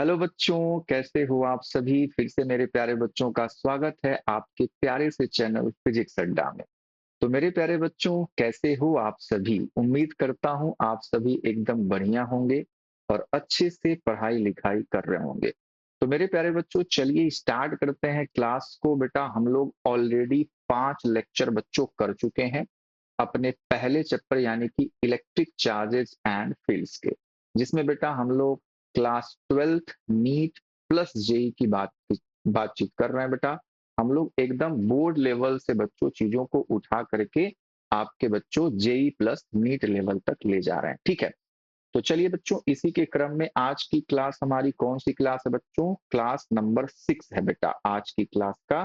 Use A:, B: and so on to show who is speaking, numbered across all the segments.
A: Hello बच्चों, कैसे हो आप सभी? फिर से मेरे प्यारे बच्चों का स्वागत है आपके प्यारे से चैनल फिजिक्स अड्डा में। तो मेरे प्यारे बच्चों, कैसे हो आप सभी? उम्मीद करता हूँ आप सभी एकदम बढ़िया होंगे और अच्छे से पढ़ाई लिखाई कर रहे होंगे। तो मेरे प्यारे बच्चों, चलिए स्टार्ट करते हैं क्लास को। बेटा हम लोग ऑलरेडी 5 लेक्चर बच्चों कर चुके हैं अपने पहले चैप्टर यानी कि इलेक्ट्रिक चार्जेस एंड फील्ड्स के, जिसमें बेटा हम लोग class 12th NEET plus JEE की बातचीत कर रहे हैं। बेटा हम लोग एकदम बोर्ड लेवल से बच्चों चीजों को उठा करके आपके बच्चों जेई प्लस नीट लेवल तक ले जा रहे हैं। ठीक है, तो चलिए बच्चों, इसी के क्रम में आज की क्लास हमारी कौन सी क्लास है बच्चों? क्लास नंबर 6 है बेटा। आज की क्लास का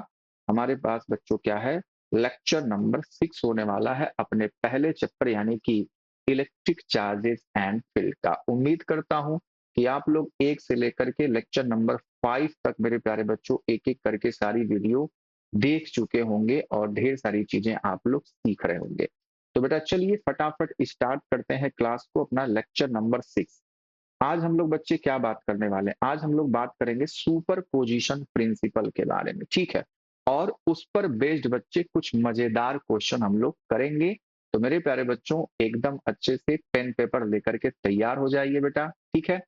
A: हमारे पास बच्चों क्या है? लेक्चर नंबर 6 होने वाला है अपने पहले चैप्टर यानी कि इलेक्ट्रिक चार्जेस एंड फील्ड का। उम्मीद करता हूं कि आप लोग 1 से लेकर के लेक्चर नंबर 5 तक मेरे प्यारे बच्चों एक एक करके सारी वीडियो देख चुके होंगे और ढेर सारी चीजें आप लोग सीख रहे होंगे। तो बेटा चलिए फटाफट स्टार्ट करते हैं क्लास को, अपना लेक्चर नंबर 6। आज हम लोग बच्चे क्या बात करने वाले हैं? आज हम लोग बात करेंगे सुपर पोजिशन प्रिंसिपल के बारे में। ठीक है, और उस पर बेस्ड बच्चे कुछ मजेदार क्वेश्चन हम लोग करेंगे। तो मेरे प्यारे बच्चों एकदम अच्छे से पेन पेपर लेकर के तैयार हो जाइए बेटा। ठीक है,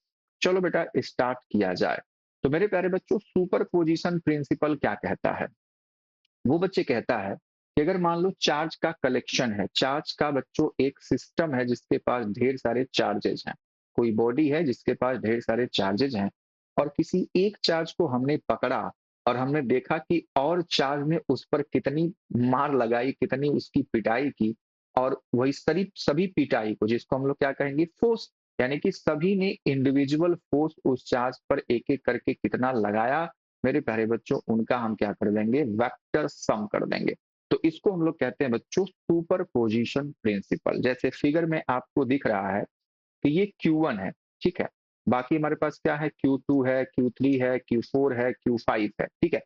A: चलो बेटा स्टार्ट किया जाए। तो मेरे प्यारे बच्चों, सुपर पोजिशन प्रिंसिपल क्या कहता है? वो बच्चे कहता है कि अगर मान लो चार्ज का कलेक्शन है, चार्ज का बच्चों एक सिस्टम है जिसके पास ढेर सारे चार्जेज हैं, कोई बॉडी है जिसके पास ढेर सारे चार्जेज हैं, और किसी एक चार्ज को हमने पकड़ा और हमने देखा कि और चार्ज ने उस पर कितनी मार लगाई, कितनी उसकी पिटाई की, और वही सभी सभी पिटाई को, जिसको हम लोग क्या कहेंगे, फोर्स, यानी कि सभी ने इंडिविजुअल फोर्स उस चार्ज पर एक एक करके कितना लगाया, मेरे प्यारे बच्चों उनका हम क्या कर देंगे? वेक्टर सम कर देंगे। तो इसको हम लोग कहते हैं बच्चों सुपर पोजिशन प्रिंसिपल। जैसे फिगर में आपको दिख रहा है कि ये Q1 है, ठीक है, बाकी हमारे पास क्या है? Q2 है, Q3 है, Q4 है, Q5 है। ठीक है,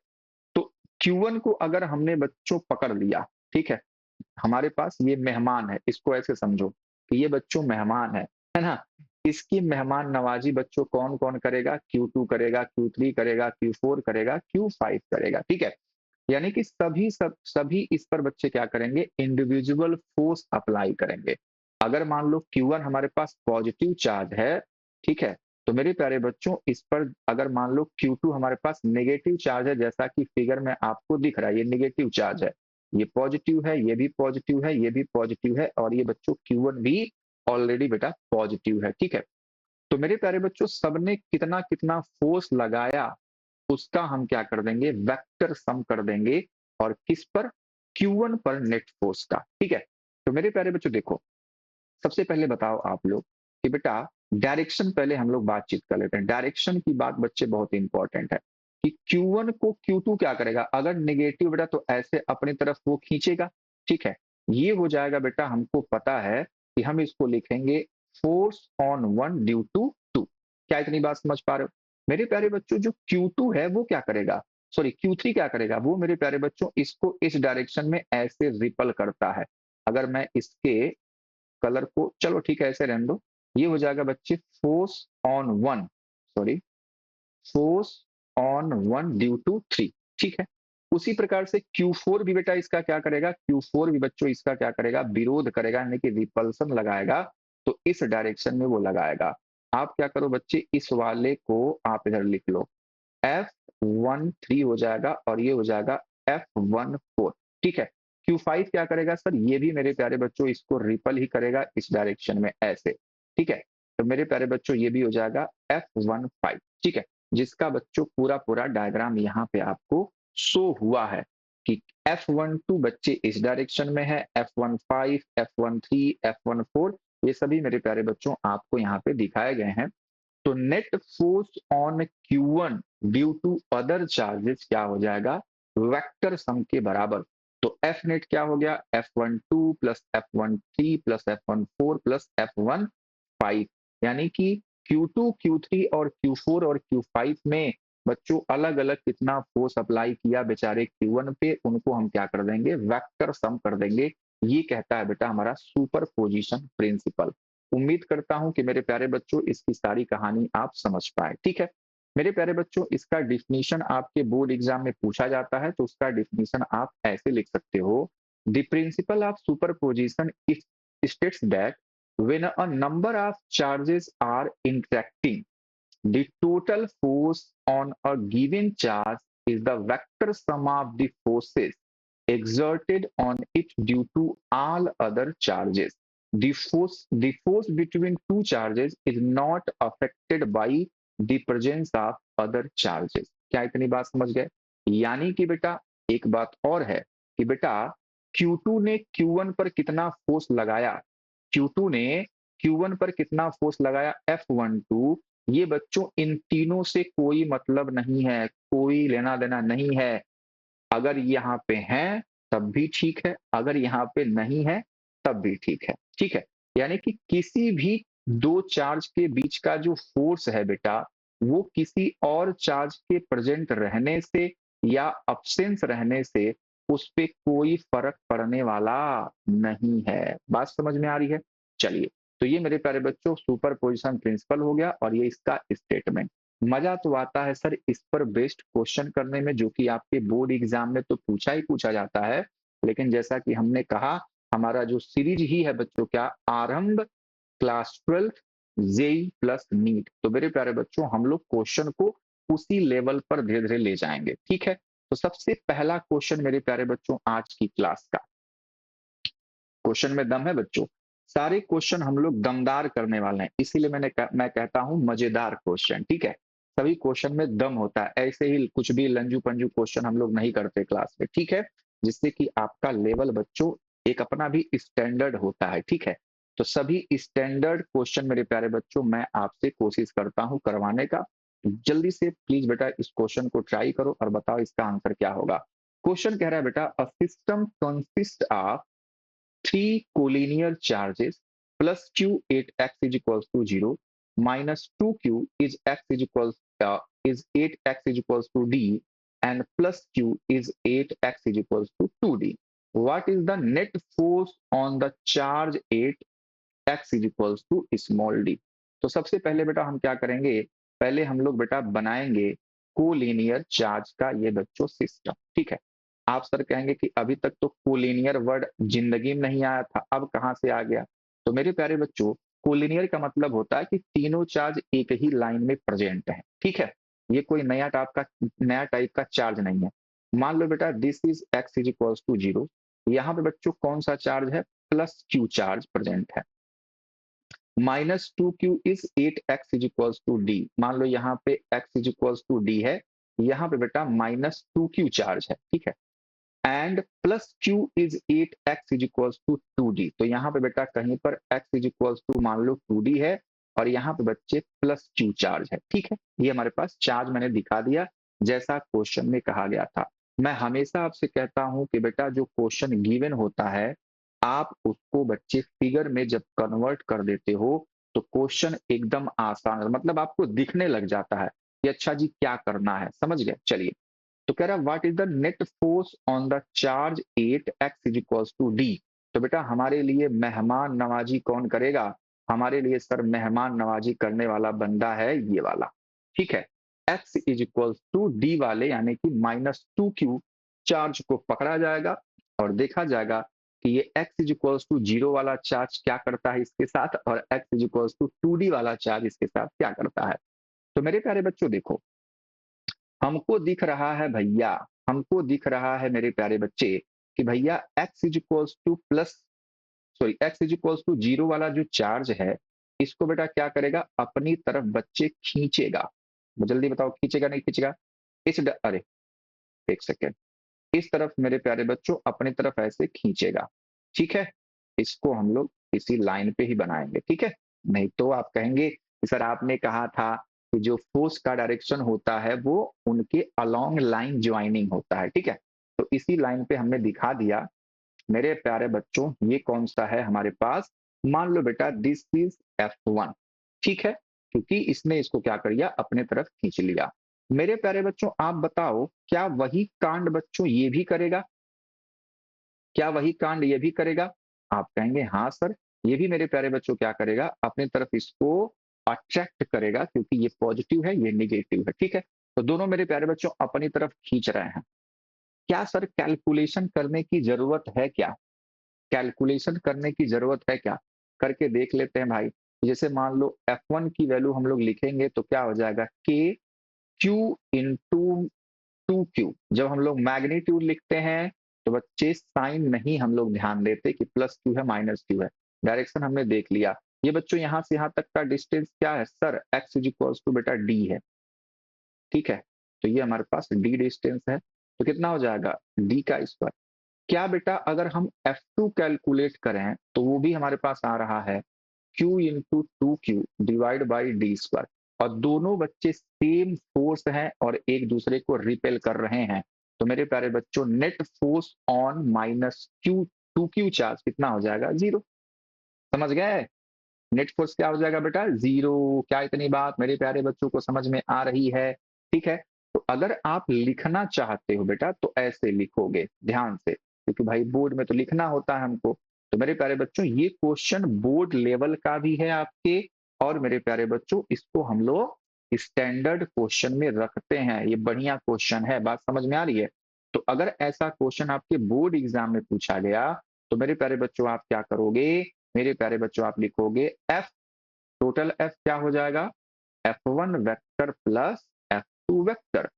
A: तो Q1 को अगर हमने बच्चों पकड़ लिया, ठीक है, हमारे पास ये मेहमान है, इसको ऐसे समझो कि ये बच्चों मेहमान है ना? इसकी मेहमान नवाजी बच्चों कौन कौन करेगा? Q2 करेगा, Q3 करेगा, Q4 करेगा, Q5 करेगा। ठीक है, यानी कि सभी इस पर बच्चे क्या करेंगे? इंडिविजुअल फोर्स अप्लाई करेंगे। अगर मान लो Q1 हमारे पास पॉजिटिव चार्ज है, ठीक है, तो मेरे प्यारे बच्चों इस पर अगर मान लो Q2 हमारे पास नेगेटिव चार्ज है, जैसा कि फिगर में आपको दिख रहा है, ये नेगेटिव चार्ज है, ये पॉजिटिव है, ये भी पॉजिटिव है, ये भी पॉजिटिव है, और ये बच्चों Q1 भी ऑलरेडी बेटा पॉजिटिव है। ठीक है, तो मेरे प्यारे बच्चों सबने कितना कितना फोर्स लगाया उसका हम क्या कर देंगे? वेक्टर सम कर देंगे। और किस पर? Q1 पर नेट फोर्स का। ठीक है, तो मेरे प्यारे बच्चों देखो, सबसे पहले बताओ आप लोग कि बेटा डायरेक्शन, पहले हम लोग बातचीत कर लेते हैं। डायरेक्शन की बात बच्चे बहुत इंपॉर्टेंट है कि Q1 को Q2 क्या करेगा? अगर नेगेटिव बेटा तो ऐसे अपनी तरफ वो खींचेगा। ठीक है, ये हो जाएगा बेटा, हमको पता है कि हम इसको लिखेंगे force on one due to two. क्या इतनी बात समझ पा रहे हो? मेरे प्यारे बच्चों जो Q2 है वो क्या करेगा? सॉरी, Q3 क्या करेगा? वो मेरे प्यारे बच्चों इसको इस डायरेक्शन में ऐसे रिपल करता है। अगर मैं इसके कलर को, चलो ठीक है ऐसे रहने दो, ये हो जाएगा बच्चे force on one, sorry, force on one due to three. ठीक है, उसी प्रकार से Q4 भी बेटा इसका क्या करेगा? Q4 भी बच्चों इसका क्या करेगा? विरोध करेगा, यानी कि रिपल्सन लगाएगा। तो इस डायरेक्शन में वो लगाएगा। आप क्या करो बच्चे, इस वाले को आप इधर लिख लो, F13 हो जाएगा, और ये हो जाएगा F14। ठीक है, Q5 क्या करेगा सर? ये भी मेरे प्यारे बच्चों इसको रिपल ही करेगा इस डायरेक्शन में ऐसे। ठीक है, तो मेरे प्यारे बच्चों ये भी हो जाएगा F15। ठीक है, जिसका बच्चों पूरा पूरा डायग्राम यहाँ पे आपको शो हुआ है कि F12 बच्चे इस डायरेक्शन में है, F15, F13, F14, ये सभी मेरे प्यारे बच्चों आपको यहाँ पे दिखाए गए हैं। तो net force on Q1 due to other charges क्या हो जाएगा? वेक्टर सम के बराबर। तो F नेट क्या हो गया? F12 plus F13 plus F14 plus F15, यानी कि Q2, Q3 और Q4 और Q5 में बच्चों अलग अलग कितना फोर्स अप्लाई किया बेचारे Q1 पे, उनको हम क्या कर देंगे? वेक्टर सम कर देंगे। ये कहता है बेटा हमारा सुपर पोजिशन प्रिंसिपल। उम्मीद करता हूं कि मेरे प्यारे बच्चों इसकी सारी कहानी आप समझ पाए। ठीक है, मेरे प्यारे बच्चों, इसका डिफिनीशन आपके बोर्ड एग्जाम में पूछा जाता है, तो उसका डिफिनीशन आप ऐसे लिख सकते हो। The principle of superposition states that when a number of charges are interacting, the total force on a given charge is the vector sum of the forces exerted on it due to all other charges. The force between two charges is not affected by the presence of other charges. क्या इतनी बात समझ गए? यानी कि बेटा एक बात और है कि बेटा Q2 ने Q1 पर कितना फोर्स लगाया, Q2 ने Q1 पर कितना फोर्स लगाया F12, ये बच्चों इन तीनों से कोई मतलब नहीं है, कोई लेना देना नहीं है। अगर यहाँ पे हैं तब भी ठीक है, अगर यहाँ पे नहीं है तब भी ठीक है। ठीक है, यानी कि किसी भी दो चार्ज के बीच का जो फोर्स है बेटा, वो किसी और चार्ज के प्रेजेंट रहने से या अब्सेंस रहने से उस पे कोई फर्क पड़ने वाला नहीं है। बात समझ में आ रही है? चलिए, तो ये मेरे प्यारे बच्चों सुपरपोजिशन प्रिंसिपल हो गया और ये इसका स्टेटमेंट। मजा तो आता है सर इस पर बेस्ड क्वेश्चन करने में, जो कि आपके बोर्ड एग्जाम में तो पूछा ही पूछा जाता है, लेकिन जैसा कि हमने कहा हमारा जो सीरीज ही है बच्चों, क्या आरंभ क्लास 12 जेई प्लस नीट, तो मेरे प्यारे बच्चों हम लोग क्वेश्चन को उसी लेवल पर धीरे धीरे ले जाएंगे। ठीक है, तो सबसे पहला क्वेश्चन मेरे प्यारे बच्चों आज की क्लास का, क्वेश्चन में दम है बच्चों, सारे क्वेश्चन हम लोग दमदार करने वाले हैं, इसीलिए मैं कहता हूं मजेदार क्वेश्चन। ठीक है, सभी क्वेश्चन में दम होता है, ऐसे ही कुछ भी लंजू पंजू क्वेश्चन हम लोग नहीं करते क्लास में। ठीक है, जिससे कि आपका लेवल बच्चों एक अपना भी स्टैंडर्ड होता है। ठीक है, तो सभी स्टैंडर्ड क्वेश्चन मेरे प्यारे बच्चों मैं आपसे कोशिश करता हूं करवाने का। जल्दी से प्लीज बेटा इस क्वेश्चन को ट्राई करो और बताओ इसका आंसर क्या होगा। क्वेश्चन कह रहा है बेटा, a system consist of three collinear charges plus q 8x is equals to 0 minus 2q is x is 8x is equals to d and plus q is 8x is equals to 2d. What is the net force on the charge 8x is equals to small d? तो सबसे पहले बेटा हम क्या करेंगे, पहले हम लोग बेटा बनाएंगे कोलिनियर चार्ज का ये बच्चों सिस्टम। ठीक है, आप सर कहेंगे कि अभी तक तो कोलिनियर वर्ड जिंदगी में नहीं आया था, अब कहां से आ गया? तो मेरे प्यारे बच्चों कोलिनियर का मतलब होता है कि तीनों चार्ज एक ही लाइन में प्रेजेंट है। ठीक है, ये कोई नया टाइप का चार्ज नहीं है। मान लो बेटा this is x is equals to 0, यहाँ पे बच्चों कौन सा चार्ज है? प्लस क्यू चार्ज प्रेजेंट है। Minus 2q is 8x is equals to d, मान लो यहाँ पे x is equals to d है, यहाँ पे बेटा माइनस 2q चार्ज है। ठीक है, and plus q is 8x is equals to 2d, तो यहाँ पे बेटा कहीं पर x इज इक्वल्स टू मान लो 2d है और यहाँ पे बच्चे प्लस q चार्ज है। ठीक है, ये हमारे पास चार्ज मैंने दिखा दिया जैसा क्वेश्चन में कहा गया था। मैं हमेशा आपसे कहता हूं कि बेटा जो क्वेश्चन गिवन होता है आप उसको बच्चे फिगर में जब कन्वर्ट कर देते हो तो क्वेश्चन एकदम आसान, मतलब आपको दिखने लग जाता है कि अच्छा जी क्या करना है, समझ गए? चलिए, तो कह रहा है what is the net force on the charge 8x is equals to d. तो बेटा हमारे लिए मेहमान नवाजी कौन करेगा? हमारे लिए सर मेहमान नवाजी करने वाला बंदा है ये वाला। ठीक है, x is equals to d वाले यानी कि -2q चार्ज को पकड़ा जाएगा और देखा जाएगा कि ये x इज इक्वल्स टू 0 वाला चार्ज क्या करता है इसके साथ और x is equals to 2d वाला चार्ज इसके साथ क्या करता है। तो मेरे प्यारे बच्चों देखो, हमको दिख रहा है भैया, हमको दिख रहा है मेरे प्यारे बच्चे कि भैया x is equals to x is equals to 0 वाला जो चार्ज है इसको बेटा क्या करेगा, अपनी तरफ बच्चे खींचेगा। जल्दी बताओ खींचेगा नहीं खींचेगा? अरे एक सेकेंड, इस तरफ मेरे प्यारे बच्चों अपनी तरफ ऐसे खींचेगा। ठीक है, इसको हम लोग इसी लाइन पे ही बनाएंगे। ठीक है, नहीं तो आप कहेंगे कि सर आपने कहा था कि जो फोर्स का डायरेक्शन होता है वो उनके अलोंग लाइन ज्वाइनिंग होता है। ठीक है, तो इसी लाइन पे हमने दिखा दिया। मेरे प्यारे बच्चों ये कौन सा है हमारे पास? मान लो बेटा दिस इज F1। ठीक है, क्योंकि इसने इसको क्या कर लिया, अपने तरफ खींच लिया। मेरे प्यारे बच्चों आप बताओ क्या वही कांड बच्चों ये भी करेगा? क्या वही कांड ये भी करेगा? आप कहेंगे हाँ सर, ये भी मेरे प्यारे बच्चों क्या करेगा, अपनी तरफ इसको अट्रैक्ट करेगा, क्योंकि ये पॉजिटिव है, ये नेगेटिव है, ठीक है? तो दोनों मेरे प्यारे बच्चों अपनी तरफ खींच रहे हैं। क्या सर कैलकुलेशन करने की ज़रूरत है क्या? कैलकुलेशन करने की ज़रूरत है क्या? करके देख लेते हैं भाई। जैसे मान लो F1 की वैल्यू हम लोग लिखेंगे तो क्या हो जाएगा, K Q इंटू 2Q। जब हम लोग मैग्नीट्यूड लिखते हैं तो बच्चे साइन नहीं हम लोग ध्यान देते कि प्लस Q है माइनस Q है। डायरेक्शन हमने देख लिया। ये बच्चों यहाँ से यहाँ तक का डिस्टेंस क्या है sir? x is equals to बेटा d है, ठीक है? तो ये हमारे पास d डिस्टेंस है, तो कितना हो जाएगा d का स्क्वायर। क्या बेटा अगर हम F2 कैलकुलेट करें तो वो भी हमारे पास आ रहा है Q into 2Q divide by D square, और दोनों बच्चे सेम फोर्स हैं और एक दूसरे को रिपेल कर रहे हैं। तो मेरे प्यारे बच्चों net force on minus Q 2Q charge कितना हो जाएगा? जीरो। समझ गए? नेट फोर्स क्या हो जाएगा बेटा? जीरो। क्या इतनी बात मेरे प्यारे बच्चों को समझ में आ रही है? ठीक है। तो अगर आप लिखना चाहते हो बेटा तो ऐसे लिखोगे ध्यान से, क्योंकि भाई बोर्ड में तो लिखना होता है हमको। तो मेरे प्यारे बच्चों ये क्वेश्चन बोर्ड लेवल का भी है आपके, और मेरे प्यारे बच्चों इसको हम लोग स्टैंडर्ड क्वेश्चन में रखते हैं। ये बढ़िया क्वेश्चन है, बात समझ में आ रही है? तो अगर ऐसा क्वेश्चन आपके बोर्ड एग्जाम में पूछा गया तो मेरे प्यारे बच्चों आप क्या करोगे? मेरे प्यारे बच्चों आप लिखोगे एफ, टोटल एफ क्या हो जाएगा? F1 vector plus F2 vector.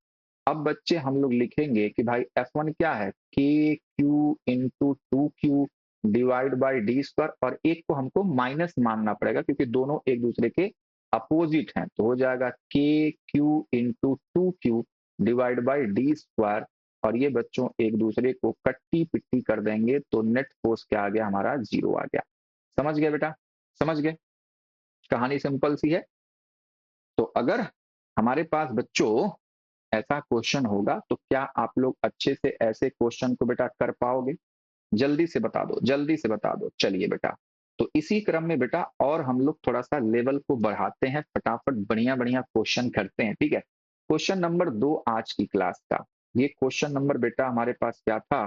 A: अब बच्चे हम लोग लिखेंगे कि भाई F1 क्या है? के Q into 2Q divide by D square, और एक को हमको माइनस मानना पड़ेगा क्योंकि दोनों एक दूसरे के अपोजिट हैं। तो हो जाएगा के Q into 2Q divide by D square, और ये बच्चों एक दूसरे को कट्टी पिट्टी कर देंगे तो नेट फोर्स क्या आ गया हमारा? जीरो आ गया। समझ गए बेटा? समझ गए? कहानी सिंपल सी है। तो अगर हमारे पास बच्चों ऐसा क्वेश्चन होगा तो क्या आप लोग अच्छे से ऐसे क्वेश्चन को बेटा कर पाओगे? जल्दी से बता दो, जल्दी से बता दो। चलिए बेटा, तो इसी क्रम में बेटा और हम लोग थोड़ा सा लेवल को बढ़ाते हैं, फटाफट बढ़िया बढ़िया क्वेश्चन करते हैं, ठीक है? क्वेश्चन नंबर 2 आज की क्लास का। ये क्वेश्चन नंबर बेटा हमारे पास क्या था?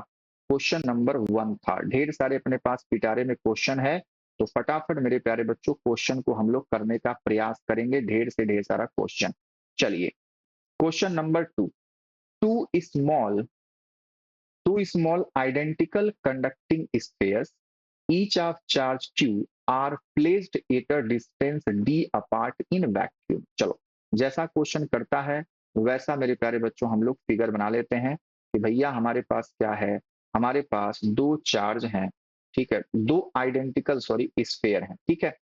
A: क्वेश्चन नंबर 1 था। ढेर सारे अपने पास पिटारे में क्वेश्चन है, तो फटाफट मेरे प्यारे बच्चों क्वेश्चन को हम लोग करने का प्रयास करेंगे। ढेर से ढेर सारा क्वेश्चन। चलिए, question number 2। Two small two small identical conducting spheres, each of charge q, are placed at a distance d apart in vacuum। चलो, जैसा क्वेश्चन करता है वैसा मेरे प्यारे बच्चों हम लोग फिगर बना लेते हैं कि भैया हमारे पास क्या है? हमारे पास दो चार्ज हैं, ठीक है? दो आइडेंटिकल सॉरी स्फेयर हैं, ठीक है?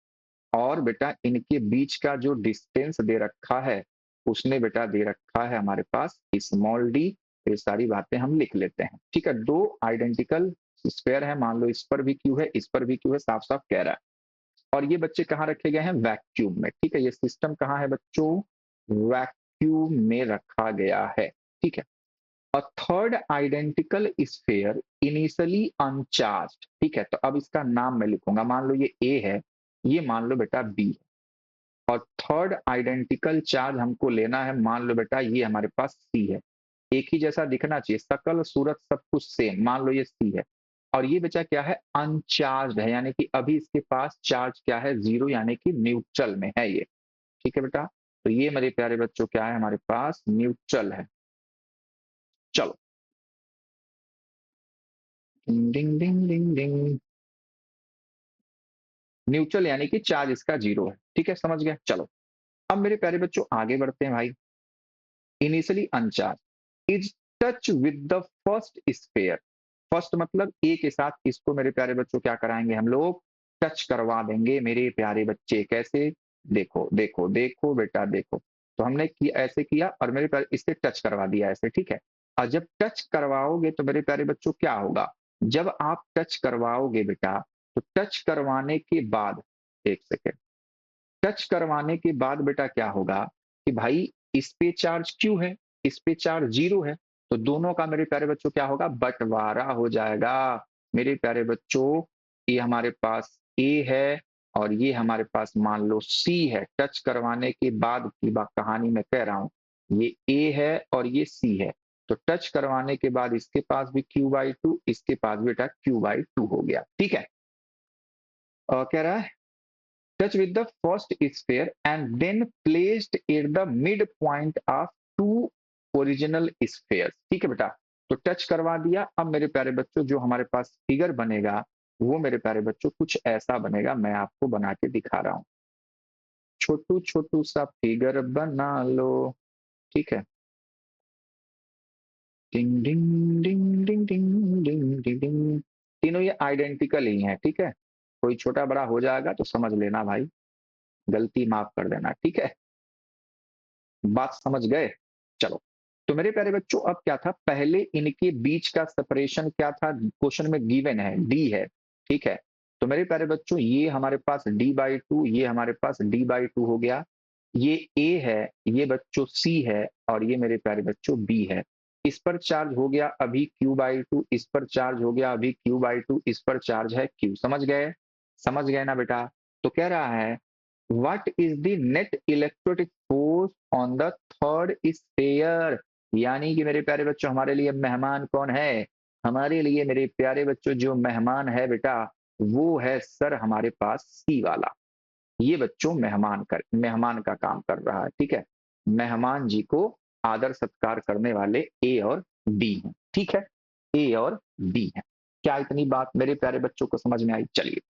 A: और बेटा इनके बीच का जो डिस्टेंस दे रखा है उसने बेटा दे रखा है हमारे पास स्मॉल डी। ये सारी बातें हम लिख लेते हैं, ठीक है? दो आइडेंटिकल स्क्वायर है, मान लो इस पर भी क्यू है, इस पर भी क्यू है, साफ साफ कह रहा है। और ये बच्चे कहाँ रखे गए हैं? वैक्यूम में, ठीक है? ये सिस्टम कहाँ है बच्चों? वैक्यूम में रखा गया है, ठीक है? A third identical sphere initially uncharged, ठीक है? तो अब इसका नाम मैं लिखूंगा, मान लो ये ए है, ये मान लो बेटा बी, और थर्ड आइडेंटिकल चार्ज हमको लेना है, मान लो बेटा ये हमारे पास सी है। एक ही जैसा दिखना चाहिए, शकल सूरत सब कुछ सेम, मान लो ये सी है। और ये बचा क्या है? अनचार्ज है, यानी कि अभी इसके पास चार्ज क्या है? जीरो, यानी कि न्यूट्रल में है ये, ठीक है बेटा? तो ये मेरे प्यारे बच्चों क्या है? हमारे पास न्यूट्रल है। चलो, डिंग डिंग डिंग डिंग डिंग। न्यूट्रल यानी कि चार्ज इसका जीरो है, ठीक है? समझ गया? चलो, अब मेरे प्यारे बच्चों आगे बढ़ते हैं भाई। Initially अनचार्ज is touch with the first sphere. First मतलब ए के साथ इसको मेरे प्यारे बच्चों क्या कराएंगे हम लोग? टच करवा देंगे मेरे प्यारे बच्चे। कैसे? देखो देखो देखो बेटा देखो। तो हमने किया, ऐसे किया, और मेरे प्यारे इससे टच करवा दिया ऐसे, ठीक है? और जब टच करवाओगे तो मेरे प्यारे बच्चों क्या होगा? जब आप टच करवाओगे बेटा, तो टच करवाने के बाद, एक सेकेंड, टच करवाने के बाद बेटा क्या होगा कि भाई इस पे चार्ज क्यू है, इस पे चार्ज जीरो है, तो दोनों का मेरे प्यारे बच्चों क्या होगा? बंटवारा हो जाएगा। मेरे प्यारे बच्चों, ये हमारे पास ए है और ये हमारे पास मान लो सी है। टच करवाने के बाद की बात कहानी में कह रहा हूं, ये ए है और ये सी है। तो टच करवाने के बाद इसके पास भी Q/2, इसके पास बेटा Q/2 हो गया, ठीक है? कह रहा है touch with the first sphere and then placed at the midpoint of two original sphere. ठीक है बेटा, तो टच करवा दिया। अब मेरे प्यारे बच्चों जो हमारे पास फिगर बनेगा वो मेरे प्यारे बच्चों कुछ ऐसा बनेगा, मैं आपको बना के दिखा रहा हूं। छोटू छोटू सा फिगर बना लो। ठीक है, डिंग डिंग डिंग डिंग डिंग डिंग डिंग डिंग। तीनों ये आइडेंटिकल ही हैं। ठीक है, कोई छोटा बड़ा हो जाएगा तो समझ लेना भाई, गलती माफ कर देना। ठीक है, बात समझ गए? चलो, तो मेरे प्यारे बच्चों अब क्या था, पहले इनके बीच का सेपरेशन क्या था, क्वेश्चन में गिवन है डी है। ठीक है, तो मेरे प्यारे बच्चों ये हमारे पास d/2, ये हमारे पास d/2 हो गया। ये a है, ये बच्चों c है, और ये मेरे प्यारे बच्चों b है। इस पर चार्ज हो गया अभी q/2, इस पर चार्ज हो गया अभी q/2, इस पर चार्ज है q। समझ गए? समझ गए ना बेटा? तो कह रहा है what is the net electrostatic force on the third sphere. यानी कि मेरे प्यारे बच्चों हमारे लिए मेहमान कौन है? हमारे लिए मेरे प्यारे बच्चों जो मेहमान है बेटा वो है सर हमारे पास सी वाला। ये बच्चों मेहमान का काम कर रहा है। ठीक है, मेहमान जी को आदर सत्कार करने वाले ए और बी हैं। ठीक है, ए और बी हैं। क्या इतनी बात मेरे प्यारे बच्चों को समझ में आई? चलिए,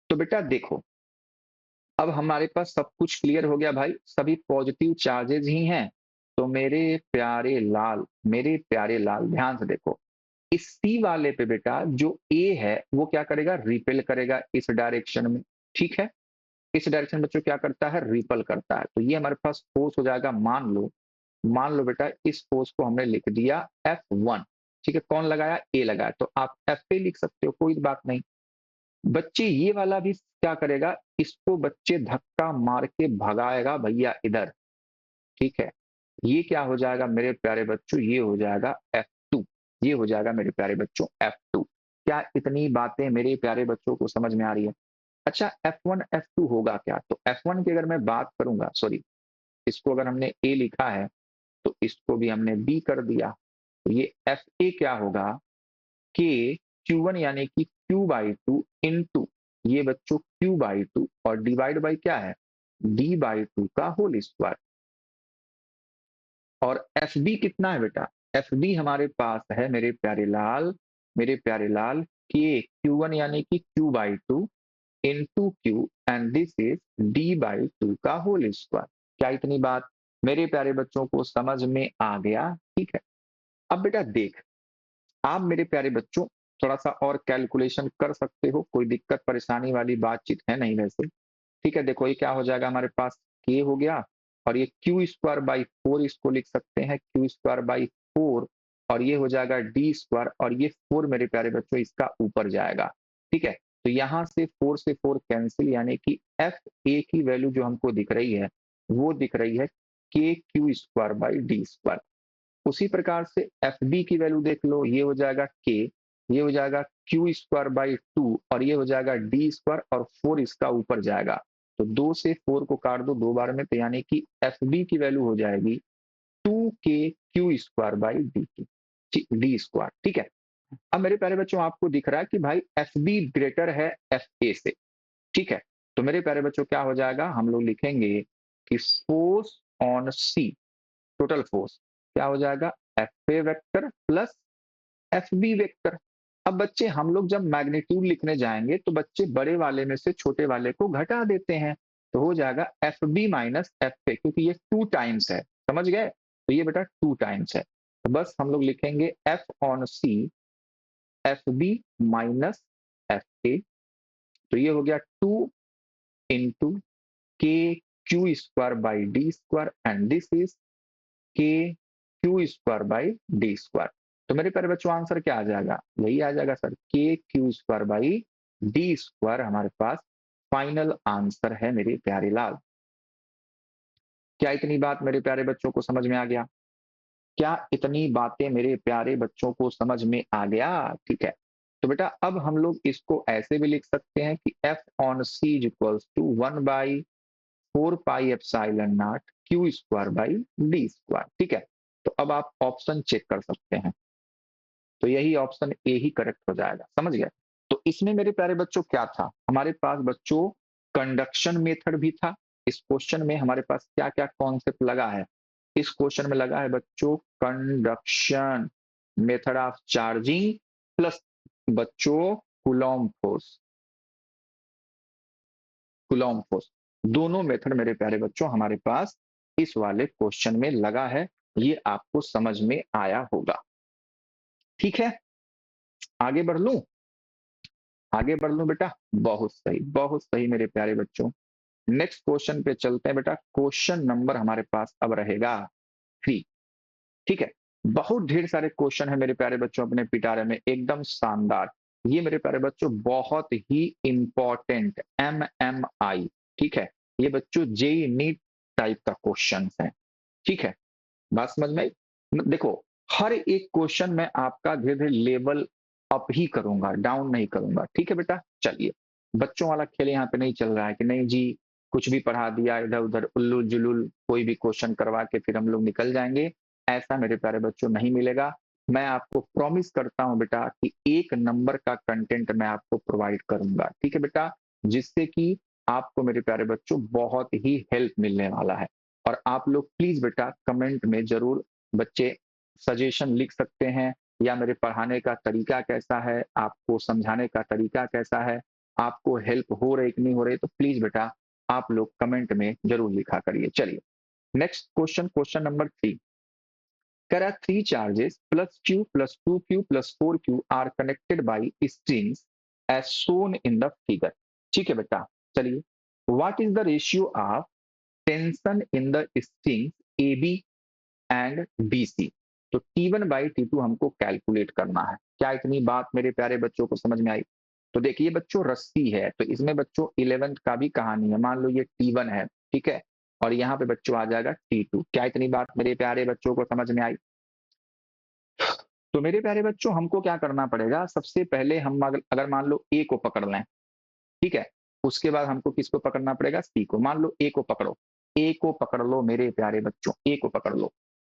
A: तो बेटा देखो, अब हमारे पास सब कुछ क्लियर हो गया भाई, सभी पॉजिटिव चार्जेज ही हैं। तो मेरे प्यारे लाल ध्यान से देखो, इस सी वाले पे बेटा जो ए है वो क्या करेगा, रिपेल करेगा इस डायरेक्शन में। ठीक है, इस डायरेक्शन बच्चों क्या करता है, रिपल करता है। तो ये हमारे पास फोर्स हो जाएगा, मान लो बेटा इस फोर्स को हमने लिख दिया F1। ठीक है, कौन लगाया, ए लगाया, तो आप एफ पे लिख सकते हो, कोई बात नहीं। बच्चे ये वाला भी क्या करेगा, इसको बच्चे धक्का मार के भगाएगा भैया इधर। ठीक है, ये क्या हो जाएगा मेरे प्यारे बच्चों, ये हो जाएगा F2। ये हो जाएगा मेरे प्यारे बच्चों F2। क्या इतनी बातें मेरे प्यारे बच्चों को समझ में आ रही है? अच्छा, F1 F2 होगा क्या, तो F1 की अगर मैं बात करूंगा, सॉरी, इसको अगर हमने ए लिखा है तो इसको भी हमने बी कर दिया। तो ये Fa क्या होगा, के Q1 यानी कि Q/2 इंटू ये बच्चों Q/2 और डिवाइड बाई क्या है, D/2 का होल स्क्वायर। और एफ बी कितना है बेटा, एफ बी हमारे पास है मेरे प्यारे लाल के Q1 यानी कि Q/2 into Q and this is D/2 का होल स्क्वायर। क्या इतनी बात मेरे प्यारे बच्चों को समझ में आ गया? ठीक है, अब बेटा देख, आप मेरे प्यारे बच्चों थोड़ा सा और कैलकुलेशन कर सकते हो, कोई दिक्कत परेशानी वाली बातचीत है नहीं वैसे। ठीक है, देखो ये क्या हो जाएगा हमारे पास, के हो गया, और ये Q²/4 इसको लिख सकते हैं, Q²/4, और ये हो जाएगा D², और ये 4 मेरे प्यारे बच्चों इसका ऊपर जाएगा। ठीक है, तो यहां से 4 से 4 कैंसिल, यानी कि एफ ए की वैल्यू जो हमको दिख रही है वो दिख रही है KQ²/D²। उसी प्रकार से एफ बी की वैल्यू देख लो, ये हो जाएगा के, ये हो जाएगा Q²/2, और ये हो जाएगा D² और 4 इसका ऊपर जाएगा। तो 2 से 4 को काट दो 2 बार में, तो यानी कि एफ बी की वैल्यू हो जाएगी 2KQ²/D²। ठीक है, अब मेरे प्यारे बच्चों आपको दिख रहा है कि भाई एफ बी ग्रेटर है एफ ए से। ठीक है, तो मेरे प्यारे बच्चों क्या हो जाएगा, हम लोग लिखेंगे कि force on C, total force क्या हो जाएगा, F A vector plus F B vector. अब बच्चे हम लोग जब मैग्नीट्यूड लिखने जाएंगे तो बच्चे बड़े वाले में से छोटे वाले को घटा देते हैं, तो हो जाएगा F B minus F A, क्योंकि ये 2 टाइम्स है। समझ गए? तो ये बेटा 2 टाइम्स है, तो बस हम लोग लिखेंगे F on C F B minus F A. तो ये हो गया 2 इंटू के Q²/D² एंड दिस इज के Q²/D²। तो मेरे प्यारे बच्चों आंसर क्या आ जाएगा, यही आ जाएगा सर, KQ²/D² हमारे पास फाइनल आंसर है मेरे प्यारे लाल। क्या इतनी बात मेरे प्यारे बच्चों को समझ में आ गया? क्या इतनी बातें मेरे प्यारे बच्चों को समझ में आ गया? ठीक है, तो बेटा अब हम लोग इसको ऐसे भी लिख सकते हैं कि F on C is equals to 1/4πε0 Q²/D²। ठीक है, तो अब आप ऑप्शन चेक कर सकते हैं, तो यही ऑप्शन ए ही करेक्ट हो जाएगा। समझ गए? तो इसमें मेरे प्यारे बच्चों क्या था, हमारे पास बच्चों कंडक्शन मेथड भी था। इस क्वेश्चन में हमारे पास क्या-क्या कॉन्सेप्ट लगा है? इस क्वेश्चन में लगा है बच्चों conduction, method of charging plus बच्चों कूलॉम फोर्स। कूलॉम फोर्स दोनों मेथड मेरे प्यारे बच्चों हमारे पास इस वाले क्वेश्चन में लगा है। ये आपको समझ में आया होगा। ठीक है, आगे बढ़ लूं? आगे बढ़ लूं बेटा? बहुत सही मेरे प्यारे बच्चों। नेक्स्ट क्वेश्चन पे चलते हैं बेटा। क्वेश्चन नंबर हमारे पास अब रहेगा 3। ठीक है, बहुत ढेर सारे क्वेश्चन है मेरे प्यारे बच्चों अपने पिटारे में, एकदम शानदार। ये मेरे प्यारे बच्चों बहुत ही इंपॉर्टेंट एमएमआई, ठीक है, ये बच्चों जेई नीट टाइप का क्वेश्चन है। ठीक है, बात समझ में आई? देखो, हर एक क्वेश्चन में आपका धीरे धीरे लेवल अप ही करूंगा, डाउन नहीं करूंगा। ठीक है बेटा, चलिए। बच्चों वाला खेल यहाँ पे नहीं चल रहा है कि नहीं जी कुछ भी पढ़ा दिया इधर उधर उल्लू जुलूल कोई भी क्वेश्चन करवा के फिर हम लोग निकल जाएंगे। ऐसा मेरे प्यारे बच्चों नहीं मिलेगा। मैं आपको प्रॉमिस करता हूं बेटा कि 1 नंबर का कंटेंट मैं आपको प्रोवाइड करूंगा। ठीक है बेटा, जिससे कि आपको मेरे प्यारे बच्चों बहुत ही हेल्प मिलने वाला है। और आप लोग प्लीज बेटा कमेंट में जरूर बच्चे सजेशन लिख सकते हैं, या मेरे पढ़ाने का तरीका कैसा है, आपको समझाने का तरीका कैसा है, आपको हेल्प हो रही कि नहीं हो रही, तो प्लीज बेटा आप लोग कमेंट में जरूर लिखा करिए। चलिए next question, question number 3। There are three charges plus q plus 2q plus 4q are connected by strings as shown in the figure। ठीक है बेटा, चलिए। What is the ratio of tension in the strings AB and BC? तो T1 by T2 हमको calculate करना है। क्या इतनी बात मेरे प्यारे बच्चों को समझ में आई? तो देखिए बच्चों, रस्सी है तो इसमें बच्चों 11th का भी कहानी है। मान लो ये T1 है, ठीक है, और यहाँ पे बच्चों आ जाएगा T2। क्या इतनी बात मेरे प्यारे बच्चों को समझ में आई? तो मेरे प्यारे बच्चों हमको क्या करना पड़ेगा, सबसे पहले हम अगर मान लो ए को पकड़ लें, ठीक है, उसके बाद हमको किसको पकड़ना पड़ेगा, सी को। मान लो ए को पकड़ो, ए को पकड़ लो मेरे प्यारे बच्चों, ए को पकड़ लो।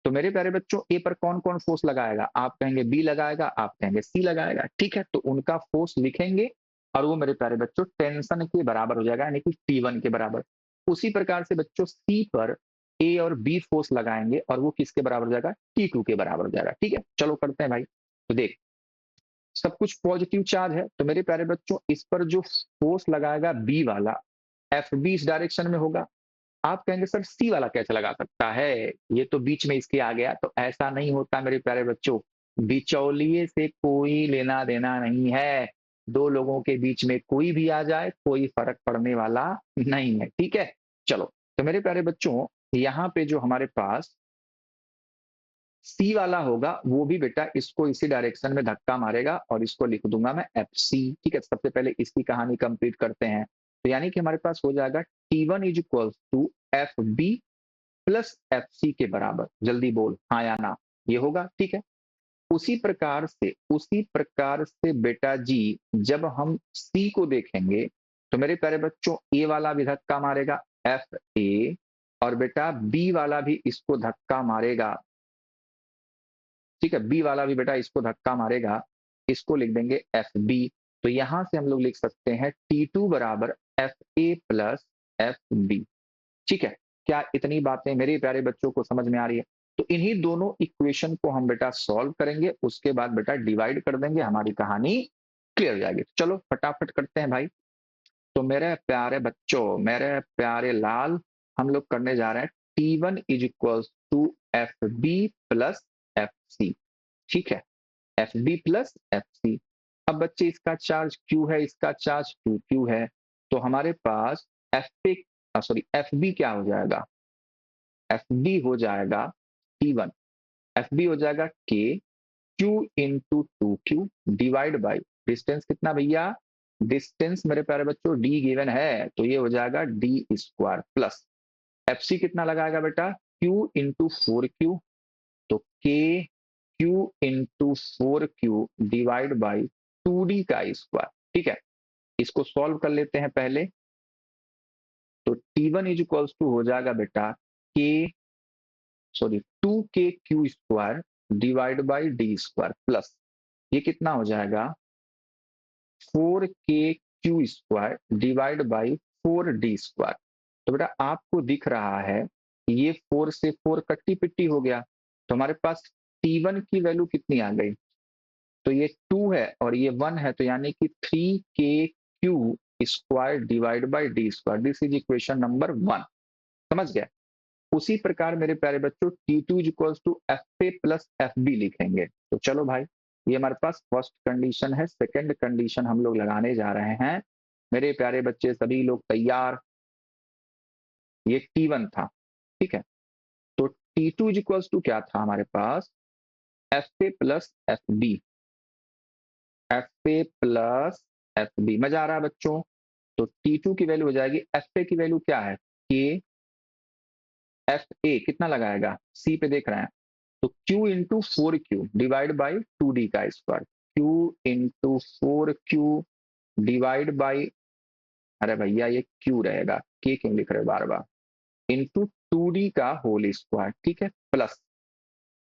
A: तो मेरे प्यारे बच्चों ए पर कौन कौन फोर्स लगाएगा? आप कहेंगे बी लगाएगा, आप कहेंगे सी लगाएगा। ठीक है, तो उनका फोर्स लिखेंगे और वो मेरे प्यारे बच्चों टेंशन के बराबर हो जाएगा, यानी कि T1 के बराबर। उसी प्रकार से बच्चों सी पर ए और बी फोर्स लगाएंगे और वो किसके बराबर हो जाएगा, T2 के बराबर हो जाएगा। ठीक है, चलो करते हैं भाई। तो देख, सब कुछ पॉजिटिव चार्ज है, तो मेरे प्यारे बच्चों इस पर जो फोर्स लगाएगा बी वाला, एफ बी इस डायरेक्शन में होगा। आप कहेंगे सर सी वाला कैसे लगा सकता है, ये तो बीच में इसके आ गया। तो ऐसा नहीं होता मेरे प्यारे बच्चों, बिचौलिए से कोई लेना देना नहीं है। दो लोगों के बीच में कोई भी आ जाए कोई फर्क पड़ने वाला नहीं है। ठीक है, चलो। तो मेरे प्यारे बच्चों यहाँ पे जो हमारे पास सी वाला होगा वो भी बेटा इसको इसी डायरेक्शन में धक्का मारेगा और इसको लिख दूंगा मैं एफ सी। ठीक है, सबसे पहले इसकी कहानी कंप्लीट करते हैं। तो यानी कि हमारे पास हो जाएगा T1 is equal to F B plus F C के बराबर। जल्दी बोल हाँ या ना, ये होगा। ठीक है, उसी प्रकार से बेटा जी जब हम सी को देखेंगे तो मेरे प्यारे बच्चों ए वाला भी धक्का मारेगा एफ ए, और बेटा बी वाला भी इसको धक्का मारेगा। ठीक है, बी वाला भी बेटा इसको धक्का मारेगा, इसको लिख देंगे एफ बी। तो यहां से हम लोग लिख सकते हैं T2 बराबर F A plus F B. ठीक है, क्या इतनी बातें मेरे प्यारे बच्चों को समझ में आ रही है? तो इन्हीं दोनों इक्वेशन को हम बेटा सॉल्व करेंगे, उसके बाद बेटा डिवाइड कर देंगे, हमारी कहानी क्लियर हो जाएगी। चलो फटाफट करते हैं भाई। तो मेरे प्यारे बच्चों, मेरे प्यारे लाल, हम लोग करने जा रहे हैं T1 is equal to F B plus F C. ठीक है, F B plus F C. अब बच्चे इसका चार्ज Q है, इसका चार्ज 2Q है, तो हमारे पास एफ पे सॉरी एफ बी क्या हो जाएगा, एफ बी हो जाएगा T1, एफ बी हो जाएगा K Q into 2Q divide by distance कितना भैया, डिस्टेंस मेरे प्यारे बच्चों D गिवन है तो ये हो जाएगा D square plus F C कितना लगाएगा बेटा Q इंटू 4Q, तो K Q into 4Q divide by 2D का स्क्वायर। ठीक है, इसको सॉल्व कर लेते हैं पहले। तो T1 इज इक्वल्स टू हो जाएगा बेटा K sorry 2KQ square divide by D square plus ये कितना हो जाएगा 4KQ square divide by 4d²। तो बेटा आपको दिख रहा है कि ये 4 से 4 कट्टी-पिट्टी हो गया, तो हमारे पास T1 की वैल्यू कितनी आ गई? तो ये 2 है और ये 1 है, तो यानी कि 3kq² divide by d²। This is equation number 1। समझ गए? उसी प्रकार मेरे प्यारे बच्चों T2 equals to FA plus FB लिखेंगे। तो चलो भाई, ये हमारे पास फर्स्ट कंडीशन है। सेकंड कंडीशन हम लोग लगाने जा रहे हैं। मेरे प्यारे बच्चे सभी लोग तैयार? ये T1 था, ठीक है। तो T2 इक्वल्स टू क्या था हमारे पास? FA plus FB। FA plus FB, मजा आ रहा है बच्चों? तो T2 की वैल्यू हो जाएगी, FA की वैल्यू क्या है? K, FA कितना लगाएगा? C पे देख रहे हैं, तो Q into 4Q divide by 2D का square. Q into 4Q divide by, अरे भैया ये Q रहेगा, K क्यों लिख रहे हो बार बार, इंटू 2D का होल स्क्वायर, ठीक है, प्लस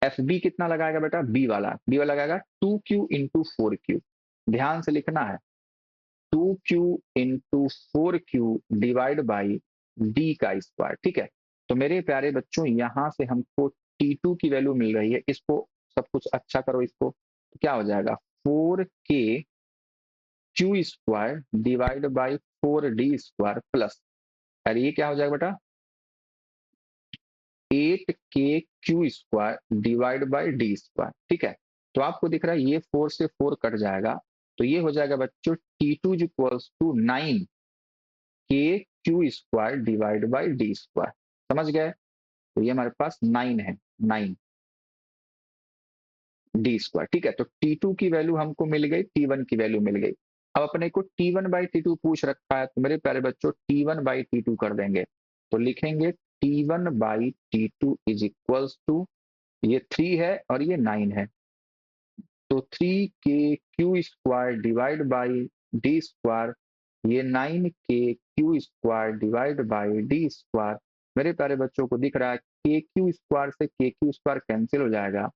A: FB कितना लगाएगा बेटा? B वाला लगाएगा 2Q इंटू 4Q। ध्यान से लिखना है, 2Q into 4Q divide by D का स्क्वायर, ठीक है। तो मेरे प्यारे बच्चों यहां से हमको T2 की वैल्यू मिल रही है, इसको सब कुछ अच्छा करो इसको, तो क्या हो जाएगा? 4kq² divide by 4d² plus, अरे ये क्या हो जाएगा बेटा? 8kq² डिवाइड बाई d², ठीक है। तो आपको दिख रहा है ये 4 से 4 कट जाएगा, तो ये हो जाएगा बच्चों T2 equals to 9kq² divide by d²। समझ गए? तो ये हमारे पास 9 है, 9d², ठीक है। तो T2 की वैल्यू हमको मिल गई, T1 की वैल्यू मिल गई। अब अपने को T1 बाई T2 पूछ रखा है, तो मेरे प्यारे बच्चों T1 बाई T2 कर देंगे। तो लिखेंगे T1 by T2 is equals to, ये 3 है और ये 9 है, तो 3kq² डिवाइड बाई d², ये 9kq² डिवाइड बाई d²। मेरे प्यारे बच्चों को दिख रहा है kq² से kq² कैंसिल हो जाएगा,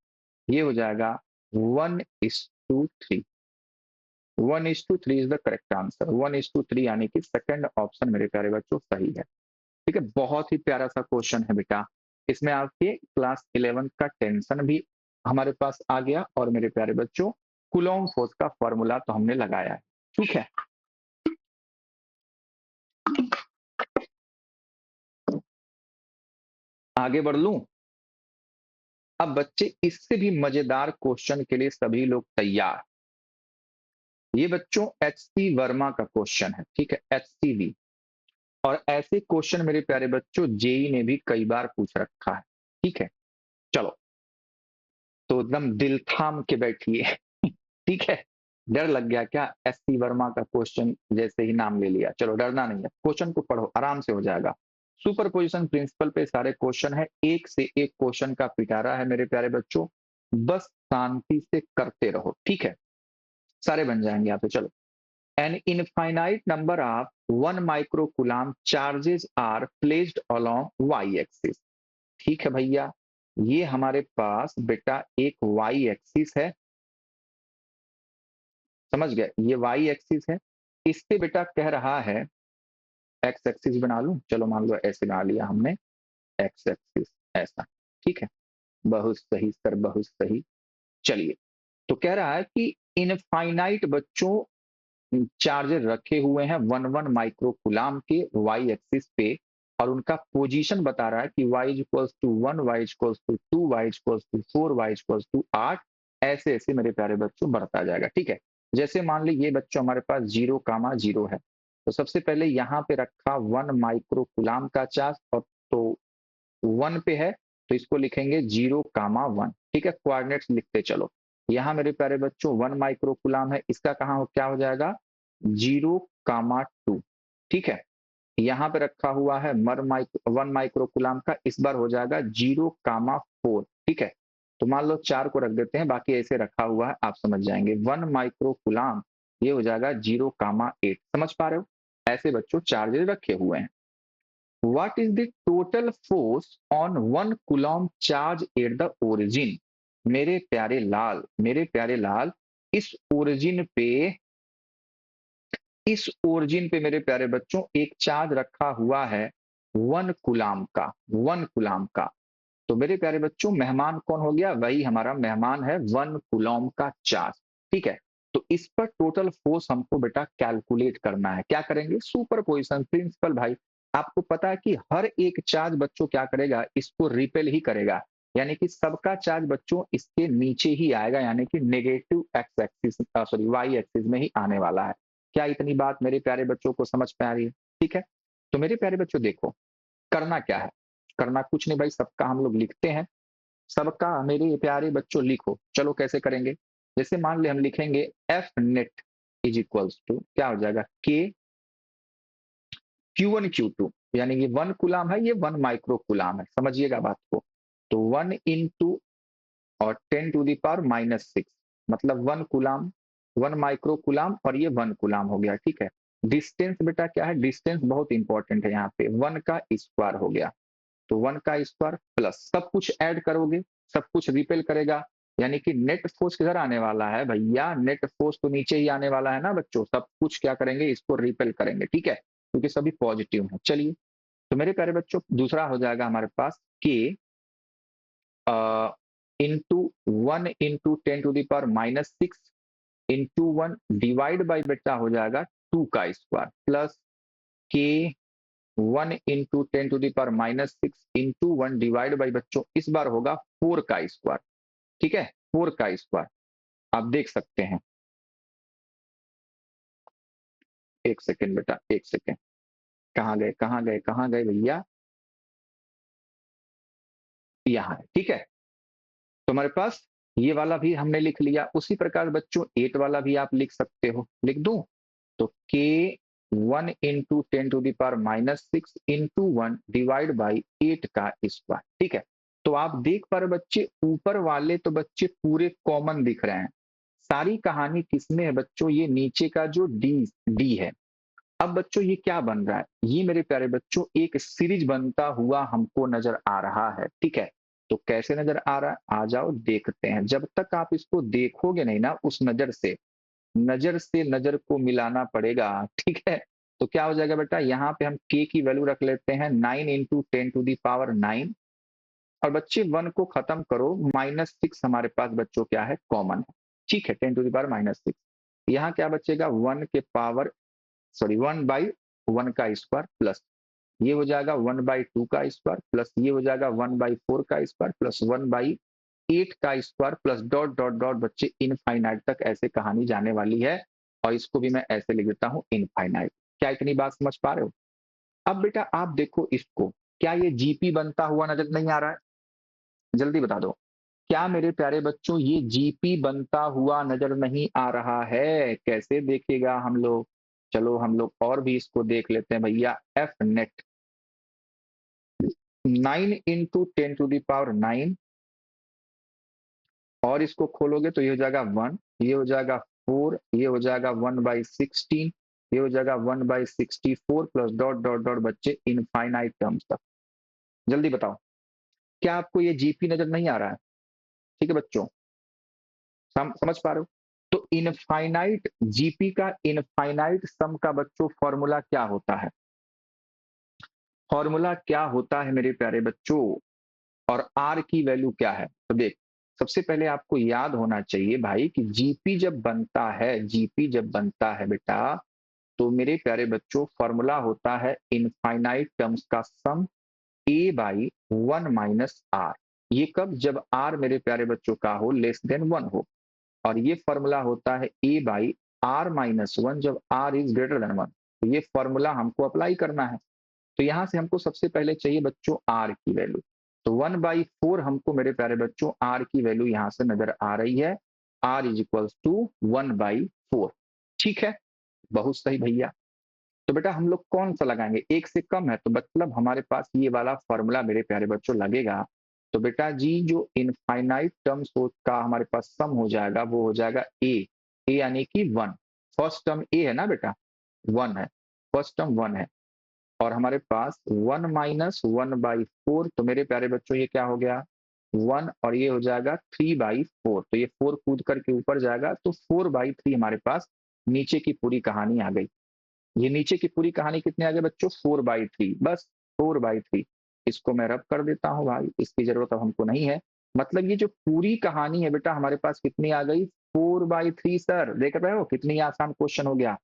A: ये हो जाएगा 1:3। 1:3 इज द करेक्ट आंसर। 1:3 यानी कि सेकंड ऑप्शन मेरे प्यारे बच्चों सही है, ठीक है। बहुत ही प्यारा सा क्वेश्चन है बेटा, इसमें आपके क्लास 11 का टेंशन भी हमारे पास आ गया, और मेरे प्यारे बच्चों कूलॉम फोर्स का फॉर्मूला तो हमने लगाया है, ठीक है। आगे बढ़ लूं? अब बच्चे इससे भी मजेदार क्वेश्चन के लिए सभी लोग तैयार? ये बच्चों HC वर्मा का क्वेश्चन है, ठीक है, HCV। और ऐसे क्वेश्चन मेरे प्यारे बच्चों जेई ने भी कई बार पूछ रखा है, ठीक है। चलो, तो एकदम दिल थाम के बैठिए ठीक है। डर लग गया क्या? SC वर्मा का क्वेश्चन जैसे ही नाम ले लिया? चलो डरना नहीं है, क्वेश्चन को पढ़ो, आराम से हो जाएगा। सुपरपोजिशन प्रिंसिपल पे सारे क्वेश्चन है, एक से एक क्वेश्चन का पिटारा है मेरे प्यारे बच्चों, बस शांति से करते रहो, ठीक है, सारे बन जाएंगे यहाँ पे। चलो, an infinite number of 1 microcoulomb charges are placed along y axis. ठीक है भैया, ये हमारे पास बेटा एक वाई एक्सिस है, समझ गए, ये वाई एक्सिस है। इससे बेटा कह रहा है, एक्स एक्सिस बना लूं, चलो मान लो ऐसे बना लिया हमने, एक्स एक्सिस ऐसा, ठीक है। बहुत सही सर, बहुत सही। चलिए, तो कह रहा है कि इनफाइनाइट बच्चों चार्जर रखे हुए हैं 1 माइक्रोकूलम के वाई एक्सिस पे, और उनका पोजीशन बता रहा है कि y equals to 1, y equals to 2, y equals to 4, y equals to 8, ऐसे ऐसे मेरे प्यारे बच्चों बढ़ता जाएगा, ठीक है। जैसे मान ली ये बच्चों हमारे पास 0,0 है, तो सबसे पहले यहाँ पे रखा 1 माइक्रोकूलम का चार्ज, और तो 1 पे है, तो इसको लिखेंगे 0,1, ठीक है। कोऑर्डिनेट्स लिखते चलो, यहाँ मेरे प्यारे बच्चों 1 माइक्रोकूलम है, इसका कहाँ क्या हो जाएगा? 0,2, ठीक है। यहाँ पे रखा हुआ है 1 माइक्रोकूलम का, इस बार हो जाएगा 0,4, ठीक है। तो मान लो 4 को रख देते हैं, बाकी ऐसे रखा हुआ है, आप समझ जाएंगे। 1 माइक्रोकूलम ये हो जाएगा 0,8, समझ पा रहे हो? ऐसे बच्चों चार्जेस रखे हुए हैं। What is the total force on 1 coulomb charge at the origin? मेरे प्यारे लाल, इस ओरिजिन पे इस ओरिजिन पे मेरे प्यारे बच्चों एक चार्ज रखा हुआ है 1 कूलाम का, 1 कूलाम का। तो मेरे प्यारे बच्चों मेहमान कौन हो गया? वही हमारा मेहमान है 1 कूलॉम का चार्ज, ठीक है? तो इस पर टोटल फोर्स हमको बेटा कैलकुलेट करना है। क्या करेंगे? सुपरपोजिशन प्रिंसिपल भाई। आपको पता है कि हर एक चार्ज बच्चों क्या करेगा? इसको रिपेल ही करेगा। यानी कि सबका चार्ज बच्चों इसके नीचे ही आएगा, यानी कि negative x axis sorry y axis में ही आने वाला है। क्या इतनी बात मेरे प्यारे बच्चों को समझ में आ रही है? ठीक है? तो मेरे प्यारे बच्चों देखो, करना क्या है? करना कुछ नहीं भाई, सबका हम लोग लिखते हैं। सबका मेरे प्यारे बच्चों लिखो। चलो कैसे करेंगे? जैसे मान ले हम लिखेंगे F net is equals to क्या हो जाएगा? के Q1 Q2, यानी कि 1 कूलाम है, ये 1 माइक्रो कूलाम है। समझिएगा बात को। तो 1 इंटू और 10 टू द पावर -6, मतलब 1 कूलाम, 1 माइक्रो कूलाम, और ये 1 कूलाम हो गया, ठीक है? डिस्टेंस बेटा क्या है? डिस्टेंस बहुत इंपॉर्टेंट है यहाँ पे, 1 का स्क्वायर हो गया। तो 1 का स्क्वायर प्लस सब कुछ ऐड करोगे, सब कुछ रिपेल करेगा, यानी कि नेट फोर्स किधर आने वाला है भैया? नेट फोर्स तो नीचे ही आने वाला है ना बच्चों। सब कुछ क्या करेंगे? इसको रिपेल करेंगे, ठीक है? क्योंकि सभी पॉजिटिव है। चलिए, तो मेरे प्यारे बच्चों दूसरा हो जाएगा हमारे पास k into 1 into 10 to the power -6 into 1 divide by बेटा हो जाएगा 2 का square plus k 1 into 10 to the power -6 into 1 divide by बच्चों इस बार होगा 4 का स्क्वायर, ठीक है? 4 का स्क्वायर। आप देख सकते हैं, एक सेकेंड बेटा, एक सेकेंड। कहाँ गए, कहाँ गए, कहाँ गए भैया? यहाँ है, ठीक है? तो हमारे पास ये वाला भी हमने लिख लिया। उसी प्रकार बच्चों 8 वाला भी आप लिख सकते हो। लिख दूं? तो k 1 into 10 to the power -6 into 1 divide by 8 का स्क्वायर, ठीक है? तो आप देख पा रहे बच्चे, ऊपर वाले तो बच्चे पूरे कॉमन दिख रहे हैं। सारी कहानी किसमें है बच्चों? ये नीचे का जो डी डी है। अब बच्चों ये क्या बन रहा है? ये मेरे प्यारे बच्चों एक सीरीज बनता हुआ हमको नजर आ रहा है, ठीक है? तो कैसे नजर आ रहा है? आ जाओ देखते हैं। जब तक आप इसको देखोगे नहीं ना उस नजर से नजर को मिलाना पड़ेगा, ठीक है? तो क्या हो जाएगा बेटा? यहाँ पे हम के की वैल्यू रख लेते हैं 9 इंटू 10 टू दावर 9, और बच्चे 1 को खत्म करो, -6 हमारे पास बच्चों क्या है? कॉमन है, ठीक है? 10 टू दावर -6। यहाँ क्या बचेगा? 1 के पावर सॉरी 1 बाई 1 का स्क्वायर प्लस ये हो जाएगा 1 बाई 2 का स्क्वायर प्लस ये हो जाएगा 1 बाई 4 का स्क्वायर प्लस 1 बाई 8 का square plus dot dot dot बच्चे इनफाइनाइट तक ऐसे कहानी जाने वाली है। और इसको भी मैं ऐसे लिख देता हूं इनफाइनाइट। क्या इतनी बात समझ पा रहे हो? अब बेटा आप देखो इसको, क्या ये जीपी बनता हुआ नजर नहीं आ रहा है? जल्दी बता दो। क्या मेरे प्यारे बच्चों ये जीपी बनता हुआ नजर नहीं आ रहा है? कैसे देखेगा हम लोग? चलो हम लोग और भी इसको देख लेते हैं भैया। F net 9 into 10 to the power 9, और इसको खोलोगे तो ये हो जाएगा 1, ये हो जाएगा 4, ये हो जाएगा 1 बाई 16, ये हो जाएगा 1 by 64 plus dot dot dot बच्चे इनफाइनाइट टर्म्स तक। जल्दी बताओ, क्या आपको ये जीपी नजर नहीं आ रहा है? ठीक है बच्चों, समझ पा रहे हो? तो इनफाइनाइट जीपी का इनफाइनाइट सम का बच्चों फॉर्मूला क्या होता है? फॉर्मूला क्या होता है मेरे प्यारे बच्चों? और आर की वैल्यू क्या है? तो देख, सबसे पहले आपको याद होना चाहिए भाई कि जीपी जब बनता है, जीपी जब बनता है बेटा, तो मेरे प्यारे बच्चों फॉर्मूला होता है इनफाइनाइट टर्म्स का सम ए बाई 1 माइनस आर। ये कब? जब आर मेरे प्यारे बच्चों का हो लेस देन 1 हो। और ये फॉर्मूला होता है ए बाई आर माइनस 1 जब आर इज ग्रेटर देन 1। तो ये फॉर्मूला हमको अप्लाई करना है। तो यहां से हमको सबसे पहले चाहिए बच्चों आर की वैल्यू। तो 1/4 हमको मेरे प्यारे बच्चों आर की वैल्यू यहां से नजर आ रही है। आर इज इक्वल्स टू 1/4, ठीक है? बहुत सही भैया। तो बेटा हम लोग कौन सा लगाएंगे? एक से कम है तो मतलब हमारे पास ये वाला फॉर्मूला मेरे प्यारे बच्चों लगेगा। तो बेटा जी जो इनफाइनाइट टर्म्स का हमारे पास सम हो जाएगा वो हो जाएगा ए यानी कि 1। फर्स्ट टर्म ए है ना बेटा, 1 है, फर्स्ट टर्म 1 है। और हमारे पास 1 माइनस 1/4, तो मेरे प्यारे बच्चों ये क्या हो गया? 1, और ये हो जाएगा 3/4। तो ये 4 कूद करके ऊपर जाएगा, तो 4/3 हमारे पास नीचे की पूरी कहानी आ गई। ये नीचे की पूरी कहानी कितनी आ गई बच्चों, 4/3, बस 4/3। इसको मैं रब कर देता हूँ भाई, इसकी जरूरत अब हमको नहीं है। मतलब ये जो पूरी कहानी है बेटा हमारे पास कितनी आ गई, 4/3 सर, देख रहे हो कितनी आसान क्वेश्चन हो गया।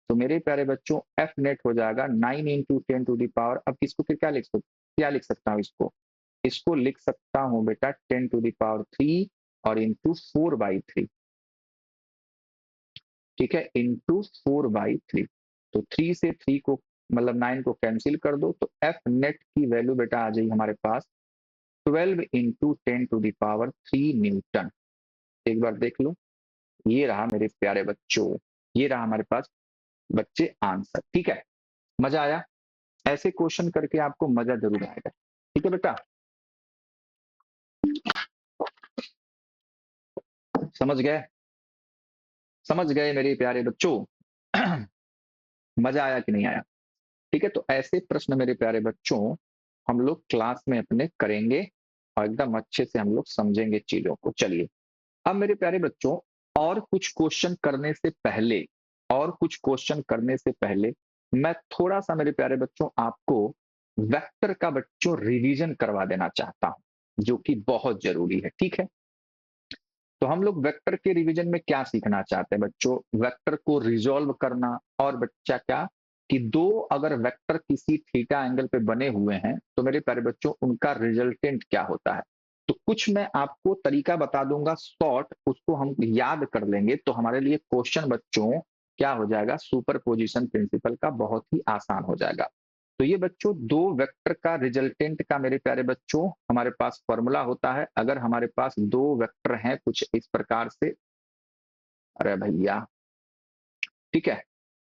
A: तो मेरे प्यारे बच्चों एफ नेट हो जाएगा 9 इंटू 10 टू द पावर, अब इसको फिर क्या लिख सकता हूँ, इसको लिख सकता हूँ बेटा 10 टू द पावर 3 और इंटू 4/3, ठीक है, इंटू 4/3। तो 3 से 3 को मतलब 9 को कैंसिल कर दो, तो एफ नेट की वैल्यू बेटा आ जाएगी हमारे पास 12 into 10 to the power 3 newton. एक बार देख लो, ये रहा मेरे प्यारे बच्चों, ये रहा हमारे पास बच्चे आंसर। ठीक है, मजा आया, ऐसे क्वेश्चन करके आपको मजा जरूर आएगा। ठीक है बेटा, समझ गए, समझ गए मेरे प्यारे बच्चों। मजा आया कि नहीं आया। ठीक है, तो ऐसे प्रश्न मेरे प्यारे बच्चों हम लोग क्लास में अपने करेंगे और एकदम अच्छे से हम लोग समझेंगे चीजों को। चलिए, अब मेरे प्यारे बच्चों और कुछ क्वेश्चन करने से पहले, और कुछ क्वेश्चन करने से पहले मैं थोड़ा सा मेरे प्यारे बच्चों आपको वेक्टर का बच्चों रिवीजन करवा देना चाहता हूं, जो कि बहुत जरूरी है। ठीक है, तो हम लोग वेक्टर के रिवीजन में क्या सीखना चाहते हैं बच्चों, वेक्टर को रिजॉल्व करना, और बच्चा क्या कि दो अगर वेक्टर किसी थीटा एंगल पे बने हुए हैं तो मेरे प्यारे बच्चों उनका रिजल्टेंट क्या होता है। तो कुछ मैं आपको तरीका बता दूंगा शॉर्ट, उसको हम याद कर लेंगे तो हमारे लिए क्वेश्चन बच्चों क्या हो जाएगा, सुपरपोजिशन प्रिंसिपल का बहुत ही आसान हो जाएगा। तो ये बच्चों दो वेक्टर का रिजल्टेंट का मेरे प्यारे बच्चों हमारे पास फॉर्मूला होता है। अगर हमारे पास दो वेक्टर हैं कुछ इस प्रकार से, अरे भैया, ठीक है,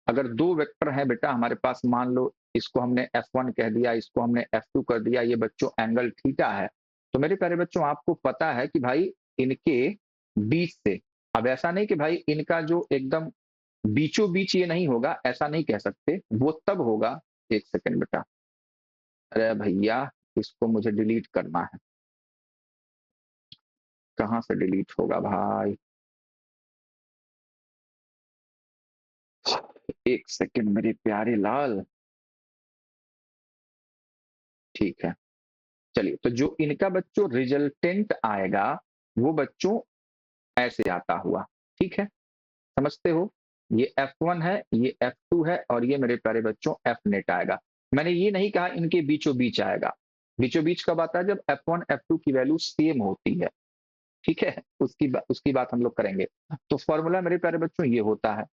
A: अगर दो वेक्टर हैं बेटा हमारे पास, मान लो इसको हमने F1 कह दिया, इसको हमने F2 कर दिया, ये बच्चों एंगल थीटा है। तो मेरे प्यारे बच्चों आपको पता है कि भाई इनके बीच से, अब ऐसा नहीं कि भाई इनका जो एकदम बीचों बीच ये नहीं होगा, ऐसा नहीं कह सकते, वो तब होगा, एक सेकंड बेटा, अरे भैया इसको मुझे डिलीट करना है, कहाँ से डिलीट होगा भाई, एक सेकंड मेरे प्यारे लाल, ठीक है। चलिए, तो जो इनका बच्चों रिजल्टेंट आएगा वो बच्चों ऐसे आता हुआ, ठीक है, समझते हो, ये F1 है, ये F2 है, और ये मेरे प्यारे बच्चों F नेट आएगा। मैंने ये नहीं कहा इनके बीचों बीच आएगा, बीचों बीच कब आता है, जब F1 F2 की वैल्यू सेम होती है। ठीक है, उसकी बात हम लोग करेंगे। तो फॉर्मूला मेरे प्यारे बच्चों ये होता है,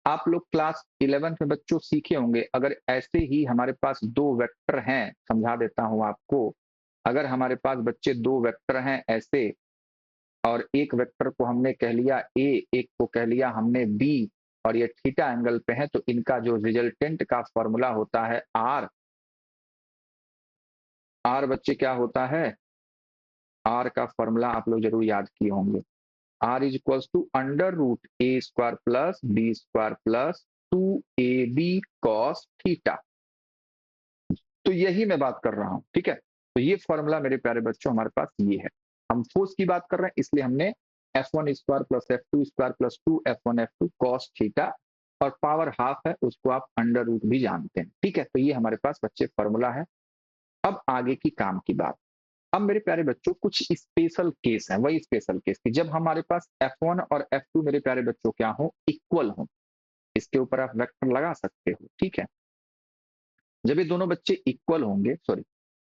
A: आप लोग क्लास 11th में बच्चों सीखे होंगे, अगर ऐसे ही हमारे पास दो वेक्टर हैं, समझा देता हूं आपको, अगर हमारे पास बच्चे दो वेक्टर हैं ऐसे, और एक वेक्टर को हमने कह लिया ए, एक को कह लिया हमने बी, और ये थीटा एंगल पे है, तो इनका जो रिजल्टेंट का फॉर्मूला होता है आर, आर बच्चे क्या होता है, आर का फॉर्मूला आप लोग जरूर याद किए होंगे, R is equals to under root A square plus B square plus 2ab cos theta. तो यही मैं बात कर रहा हूं, ठीक है, तो ये फॉर्मूला मेरे प्यारे बच्चों हमारे पास ये है। हम फोर्स की बात कर रहे हैं इसलिए हमने F1 square plus F2 square plus 2F1 F2 cos theta, और पावर हाफ है उसको आप अंडर रूट भी जानते हैं। ठीक है, तो ये हमारे पास बच्चे फॉर्मूला है। अब आगे की काम की बात, अब मेरे प्यारे बच्चों कुछ स्पेशल केस है, वही स्पेशल केस की जब हमारे पास F1 और F2 मेरे प्यारे बच्चों क्या हो, इक्वल हो, इसके ऊपर आप वेक्टर लगा सकते हो। ठीक है, जब ये दोनों बच्चे इक्वल होंगे, सॉरी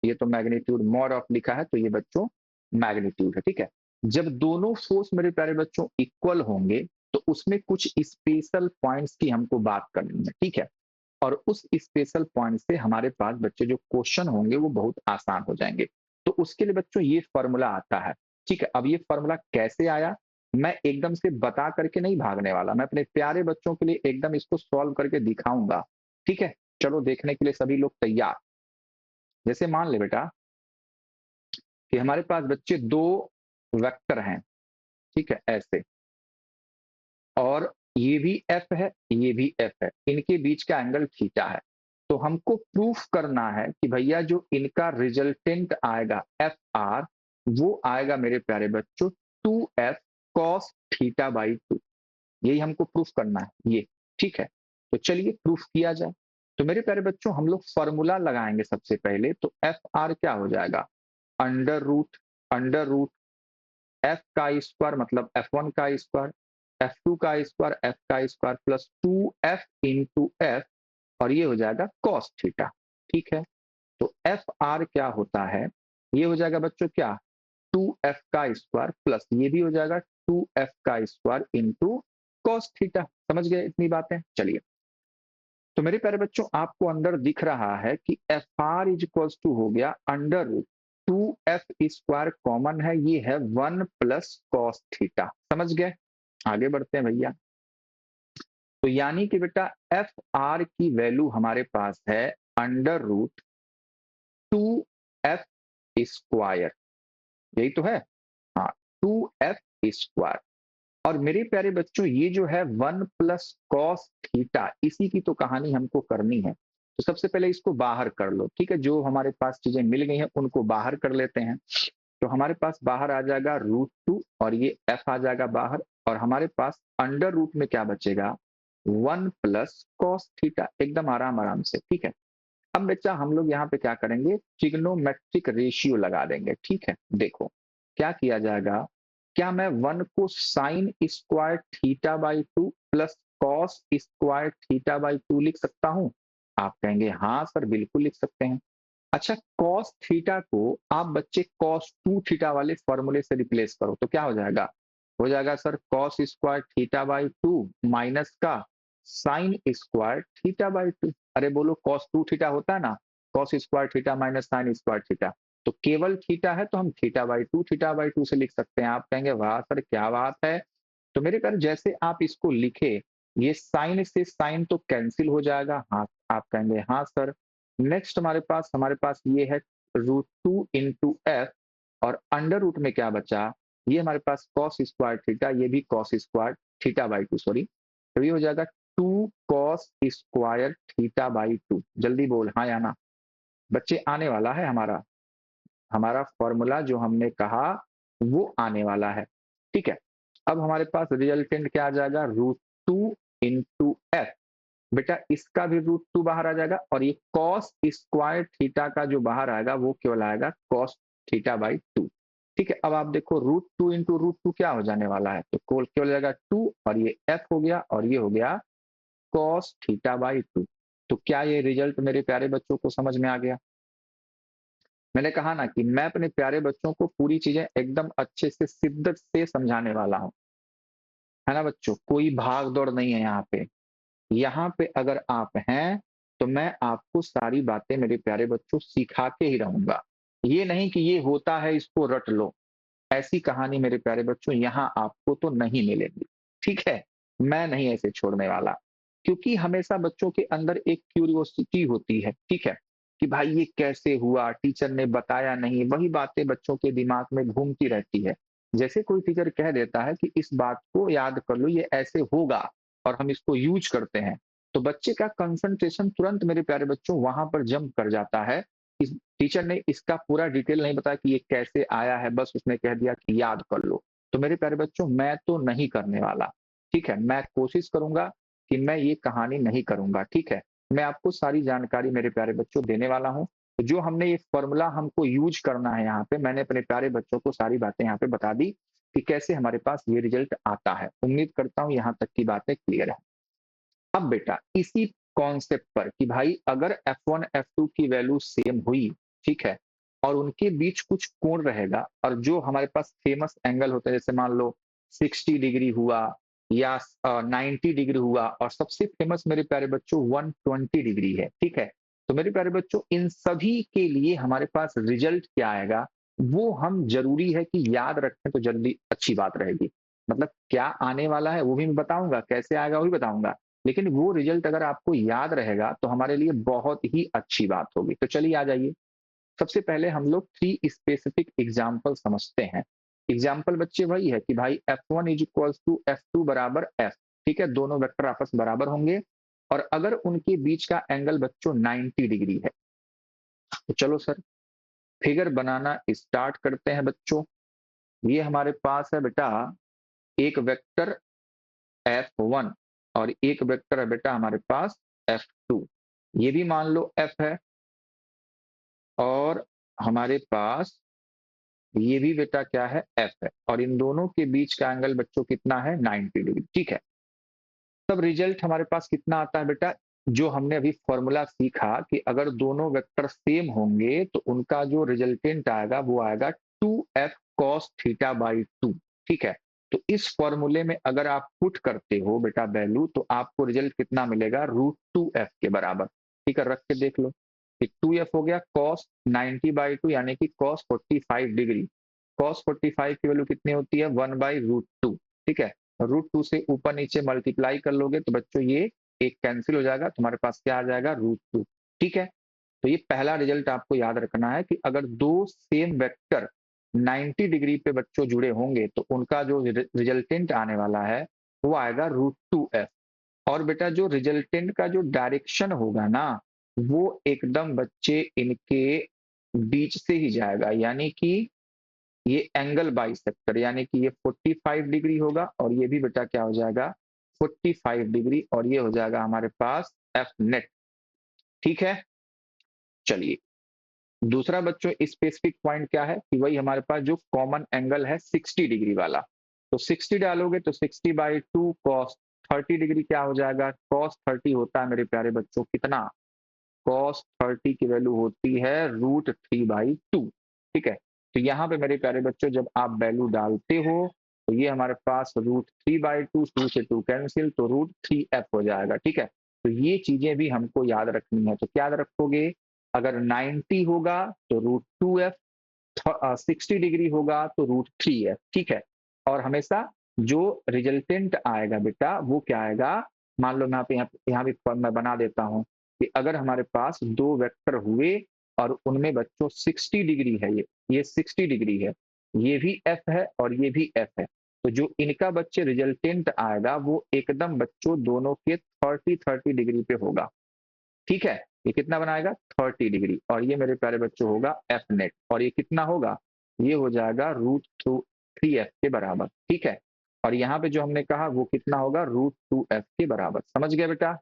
A: ये तो मैग्नीट्यूड मॉड ऑफ लिखा है, तो ये बच्चों मैग्नीट्यूड है। ठीक है, जब दोनों फोर्स मेरे प्यारे बच्चों इक्वल होंगे तो उसमें कुछ स्पेशल पॉइंट्स की हमको बात करनी है। ठीक है, और उस स्पेशल पॉइंट से हमारे पास बच्चे जो क्वेश्चन होंगे वो बहुत आसान हो जाएंगे। तो उसके लिए बच्चों ये फॉर्मूला आता है। ठीक है, अब ये फॉर्मूला कैसे आया, मैं एकदम से बता करके नहीं भागने वाला, मैं अपने प्यारे बच्चों के लिए एकदम इसको सॉल्व करके दिखाऊंगा। ठीक है, चलो देखने के लिए सभी लोग तैयार। जैसे मान ले बेटा कि हमारे पास बच्चे दो वेक्टर हैं, ठीक है, ऐसे, और ये भी एफ है, ये भी एफ है, इनके बीच का एंगल थीटा है। तो हमको प्रूफ करना है कि भैया जो इनका रिजल्टेंट आएगा एफ आर, वो आएगा मेरे प्यारे बच्चों 2f कॉस थीटा बाई 2, यही हमको प्रूफ करना है ये। ठीक है, तो चलिए प्रूफ किया जाए। तो मेरे प्यारे बच्चों हम लोग फॉर्मूला लगाएंगे सबसे पहले। तो एफ आर क्या हो जाएगा, अंडर रूट एफ का स्क्वायर मतलब F1 का स्क्वायर, F2 का स्क्वायर, एफ का square plus 2F into F, और ये हो जाएगा कॉस थीटा। ठीक है, तो एफ आर क्या होता है, ये हो जाएगा बच्चों क्या, 2F का स्क्वायर प्लस ये भी हो जाएगा 2F का स्क्वायर इंटू कॉस थीटा। समझ गए इतनी बातें? चलिए, तो मेरे प्यारे बच्चों आपको अंदर दिख रहा है कि F R is equals to हो गया under root 2F square, common है, ये है 1 प्लस कॉस थीटा। समझ गए? आगे बढ़ते हैं भैया। तो यानी कि बेटा एफ आर की वैल्यू हमारे पास है अंडर रूट 2F स्क्वायर, यही तो है, हाँ, 2F स्क्वायर। और मेरे प्यारे बच्चों ये जो है 1 प्लस कॉस थीटा, इसी की तो कहानी हमको करनी है। तो सबसे पहले इसको बाहर कर लो, ठीक है, जो हमारे पास चीजें मिल गई हैं उनको बाहर कर लेते हैं। तो हमारे पास बाहर आ जाएगा √2 और ये एफ आ जाएगा बाहर, और हमारे पास अंडर रूट में क्या बचेगा, 1 प्लस कॉस थीटा, एकदम आराम आराम से। ठीक है, अब बच्चा हम लोग यहाँ पे क्या करेंगे, ट्रिग्नोमेट्रिक रेशियो लगा देंगे। ठीक है, देखो क्या किया जाएगा, क्या मैं 1 को sine square theta by 2 plus cos square theta by 2 लिख सकता हूं? आप कहेंगे हाँ सर बिल्कुल लिख सकते हैं। अच्छा, कॉस थीटा को आप बच्चे कॉस 2 थीटा वाले फॉर्मूले से रिप्लेस करो तो क्या हो जाएगा sir cos square theta by 2 minus का साइन स्क्वायर थीटा बाई 2। अरे बोलो कॉस 2 थीटा होता है ना, cos square theta minus sine square theta, तो केवल थीटा है तो हम थीटा बाई 2 से लिख सकते हैं। आप कहेंगे वाह सर क्या बात है। तो मेरे प्यारे जैसे आप इसको लिखे, ये साइन से साइन तो कैंसिल हो जाएगा, हाँ आप कहेंगे हाँ सर। नेक्स्ट हमारे पास ये है √2 इंटू एफ, और अंडर रूट में क्या बचा, ये हमारे पास कॉस स्क्वायर थीटा, ये भी cos square theta by 2, sorry, तो ये हो जाएगा 2 कॉस स्क्वायर थीटा बाई 2। जल्दी बोल हाँ या ना, बच्चे आने वाला है हमारा हमारा फॉर्मूला जो हमने कहा वो आने वाला है। ठीक है, अब हमारे पास रिजल्टेंट क्या आ जाएगा, √2 इंटू एफ, बेटा इसका भी √2 बाहर आ जाएगा, और ये कॉस स्क्वायर थीटा का जो बाहर आएगा वो केवल आएगा कॉस थीटा बाई 2। ठीक है, अब आप देखो √2 इंटू √2 क्या हो जाने वाला है, तो केवल जाएगा 2, और ये एफ हो गया, और ये हो गया कॉस थीटा बाई 2। तो क्या ये रिजल्ट मेरे प्यारे बच्चों को समझ में आ गया? मैंने कहा ना कि मैं अपने प्यारे बच्चों को पूरी चीजें एकदम अच्छे से शिद्दत से समझाने वाला हूं, है ना बच्चों, कोई भाग दौड़ नहीं है यहाँ पे। यहाँ पे अगर आप हैं तो मैं आपको सारी बातें मेरे प्यारे बच्चों सिखा के ही रहूंगा। ये नहीं कि ये होता है इसको रट लो, ऐसी कहानी मेरे प्यारे बच्चों यहाँ आपको तो नहीं मिलेगी। ठीक है, मैं नहीं ऐसे छोड़ने वाला, क्योंकि हमेशा बच्चों के अंदर एक क्यूरियोसिटी होती है। ठीक है, कि भाई ये कैसे हुआ, टीचर ने बताया नहीं, वही बातें बच्चों के दिमाग में घूमती रहती है। जैसे कोई टीचर कह देता है कि इस बात को याद कर लो, ये ऐसे होगा, और हम इसको यूज करते हैं, तो बच्चे का कंसंट्रेशन तुरंत मेरे प्यारे बच्चों वहां पर जंप कर जाता है। इस टीचर ने इसका पूरा डिटेल नहीं बताया कि ये कैसे आया है, बस उसने कह दिया कि याद कर लो। तो मेरे प्यारे बच्चों मैं तो नहीं करने वाला। ठीक है, मैं कोशिश करूंगा कि मैं ये कहानी नहीं करूंगा। ठीक है, मैं आपको सारी जानकारी मेरे प्यारे बच्चों देने वाला हूँ। जो हमने ये फॉर्मूला हमको यूज करना है यहाँ पे, मैंने अपने प्यारे बच्चों को सारी बातें यहाँ पे बता दी कि कैसे हमारे पास ये रिजल्ट आता है। उम्मीद करता हूँ यहाँ तक की बातें क्लियर है। अब बेटा इसी कॉन्सेप्ट पर कि भाई अगर F1 F2 की वैल्यू सेम हुई, ठीक है, और उनके बीच कुछ कोण रहेगा, और जो हमारे पास फेमस एंगल होता है, जैसे मान लो 60 डिग्री हुआ या 90 डिग्री हुआ, और सबसे फेमस मेरे प्यारे बच्चों 120 डिग्री है। ठीक है, तो मेरे प्यारे बच्चों इन सभी के लिए हमारे पास रिजल्ट क्या आएगा, वो हम जरूरी है कि याद रखें तो जल्दी अच्छी बात रहेगी। मतलब क्या आने वाला है वो भी मैं बताऊंगा, कैसे आएगा वो भी बताऊंगा, लेकिन वो रिजल्ट अगर आपको याद रहेगा तो हमारे लिए बहुत ही अच्छी बात होगी। तो चलिए आ जाइए, सबसे पहले हम लोग 3 स्पेसिफिक एग्जाम्पल समझते हैं। एग्जाम्पल बच्चे वही है कि भाई F1 is equals to F2 बराबर F। ठीक है, दोनों वेक्टर आपस बराबर होंगे, और अगर उनके बीच का एंगल बच्चों 90 डिग्री है। तो चलो सर फिगर बनाना स्टार्ट करते हैं बच्चों। ये हमारे पास है बेटा एक वेक्टर F1, और एक वेक्टर है बेटा हमारे पास F2, ये भी मान लो F है, और हमारे पास ये भी बेटा क्या है, F है, और इन दोनों के बीच का एंगल बच्चों कितना है, 90 डिग्री। ठीक है, तब रिजल्ट हमारे पास कितना आता है बेटा, जो हमने अभी फॉर्मूला सीखा कि अगर दोनों वेक्टर सेम होंगे तो उनका जो रिजल्टेंट आएगा वो आएगा 2f cos थीटा बाई 2। ठीक है, तो इस फॉर्मूले में अगर आप पुट करते हो बेटा वैल्यू, तो आपको रिजल्ट कितना मिलेगा, √2f के बराबर। ठीक है, रख के देख लो कि 2f हो गया cos 90/2 यानी कि cos 45 डिग्री। cos 45 की वैल्यू कितनी होती है, 1/√2। ठीक है, √2 से ऊपर नीचे मल्टीप्लाई कर लोगे तो बच्चों ये एक कैंसिल हो जाएगा, तुम्हारे पास क्या आ जाएगा, √2। ठीक है, तो ये पहला रिजल्ट आपको याद रखना है कि अगर दो सेम वेक्टर 90 डिग्री पे बच्चों जुड़े होंगे तो उनका जो रिजल्टेंट आने वाला है वो आएगा √2f। और बेटा जो रिजल्टेंट का जो डायरेक्शन होगा ना, वो एकदम बच्चे इनके बीच से ही जाएगा, यानी कि ये एंगल बाइसेक्टर, यानी कि ये 45 डिग्री होगा और ये भी बेटा क्या हो जाएगा, 45 डिग्री, और ये हो जाएगा हमारे पास एफ नेट। ठीक है, चलिए दूसरा बच्चों स्पेसिफिक पॉइंट क्या है कि वही हमारे पास जो कॉमन एंगल है 60 डिग्री वाला, तो 60 डालोगे तो 60/2 cos 30 डिग्री क्या हो जाएगा, cos 30 होता है मेरे प्यारे बच्चों कितना, cos 30 की वैल्यू होती है √3/2। ठीक है, तो यहाँ पे मेरे प्यारे बच्चों जब आप वैल्यू डालते हो तो ये हमारे पास √3/2, 2 से 2 कैंसिल, तो √3f हो जाएगा। ठीक है, तो ये चीजें भी हमको याद रखनी है, तो क्या याद रखोगे, अगर 90 होगा तो √2f, 60 डिग्री होगा तो √3f। ठीक है, और हमेशा जो रिजल्टेंट आएगा बेटा वो क्या आएगा, मान लो मैं यहाँ भी मैं बना देता हूँ कि अगर हमारे पास दो वेक्टर हुए और उनमें बच्चों 60 डिग्री है, ये 60 डिग्री है, ये भी f है और ये भी f है, तो जो इनका बच्चे रिजल्टेंट आएगा वो एकदम बच्चों दोनों के 30 डिग्री पे होगा। ठीक है, ये कितना बनाएगा, 30 डिग्री, और ये मेरे प्यारे बच्चों होगा एफ नेट, और ये कितना होगा, ये हो जाएगा √3f के बराबर। ठीक है, और यहाँ पे जो हमने कहा वो कितना होगा, √2f के बराबर। समझ गया बेटा।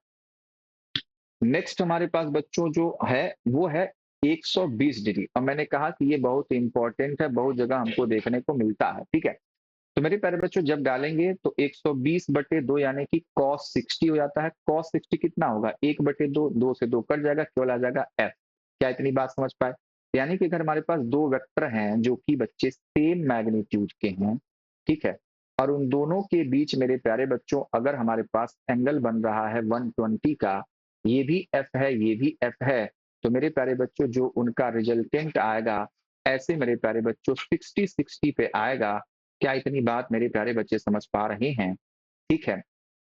A: नेक्स्ट हमारे पास बच्चों जो है वो है 120 डिग्री, और मैंने कहा कि ये बहुत इंपॉर्टेंट है, बहुत जगह हमको देखने को मिलता है। ठीक है, तो मेरे प्यारे बच्चों जब डालेंगे तो 120/2 यानी कि cos 60 हो जाता है। cos 60 कितना होगा, 1/2, 2 से 2 कट जाएगा, केवल आ जाएगा f। क्या इतनी बात समझ पाए, यानी कि अगर हमारे पास दो वेक्टर हैं जो कि बच्चे सेम मैग्नीट्यूड के हैं, ठीक है, और उन दोनों के बीच मेरे प्यारे बच्चों अगर हमारे पास एंगल बन रहा है 120 का, ये भी f है ये भी f है, तो मेरे प्यारे बच्चों जो उनका रिजल्टेंट आएगा ऐसे मेरे प्यारे बच्चों 60-60 पे आएगा। क्या इतनी बात मेरे प्यारे बच्चे समझ पा रहे हैं। ठीक है,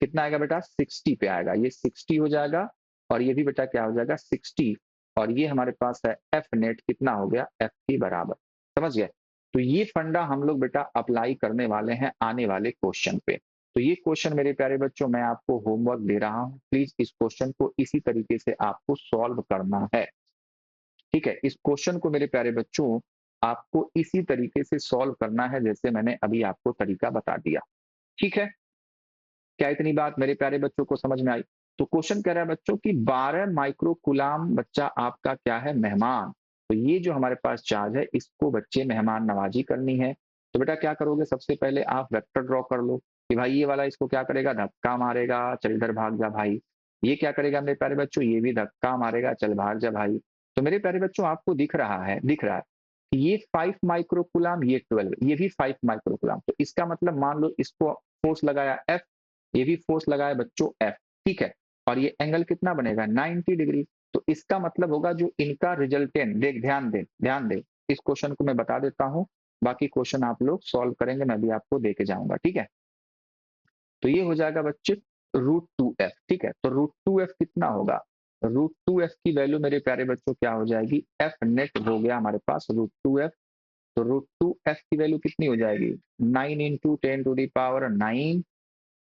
A: कितना आएगा बेटा, 60 पे आएगा, ये 60 हो जाएगा, और ये भी बेटा क्या हो जाएगा 60, और ये हमारे पास है एफ नेट, कितना हो गया, एफ के बराबर। समझ गए, तो ये फंडा हम लोग बेटा अप्लाई करने वाले हैं आने वाले क्वेश्चन पे। तो ये क्वेश्चन मेरे प्यारे बच्चों मैं आपको होमवर्क दे रहा हूं, प्लीज इस क्वेश्चन को इसी तरीके से आपको सॉल्व करना है। ठीक है, इस क्वेश्चन को मेरे प्यारे बच्चों आपको इसी तरीके से सॉल्व करना है जैसे मैंने अभी आपको तरीका बता दिया। ठीक है, क्या इतनी बात मेरे प्यारे बच्चों को समझ में आई। तो क्वेश्चन कह रहा है बच्चों कि 12 माइक्रो कूलाम बच्चा आपका क्या है, मेहमान। तो ये जो हमारे पास चार्ज है इसको बच्चे मेहमान नवाजी करनी है। तो बेटा क्या करोगे, सबसे पहले आप वेक्टर ड्रॉ कर लो कि भाई ये वाला इसको क्या करेगा, धक्का मारेगा, चल इधर भाग जा भाई। ये क्या करेगा मेरे प्यारे बच्चों, ये भी धक्का मारेगा, चल भाग जा भाई। तो मेरे प्यारे बच्चों आपको दिख रहा है कि ये 5 माइक्रो कूलाम, ये 12, ये भी 5 माइक्रो कूलाम। तो इसका मतलब मान लो इसको फोर्स लगाया F, ये भी फोर्स लगाया बच्चों F। ठीक है, और ये एंगल कितना बनेगा, 90 डिग्री। तो इसका मतलब होगा जो इनका रिजल्टेंट, देख ध्यान दे, इस क्वेश्चन को मैं बता देता हूं, बाकी क्वेश्चन आप लोग सॉल्व करेंगे, मैं भी आपको दे के जाऊंगा। ठीक है, तो ये हो जाएगा बच्चे √2f। ठीक है, तो √2f कितना होगा, √2f की वैल्यू मेरे प्यारे बच्चों क्या हो जाएगी, एफ नेट हो गया हमारे पास √2f। तो √2f की वैल्यू कितनी हो जाएगी, 9 into 10⁻9,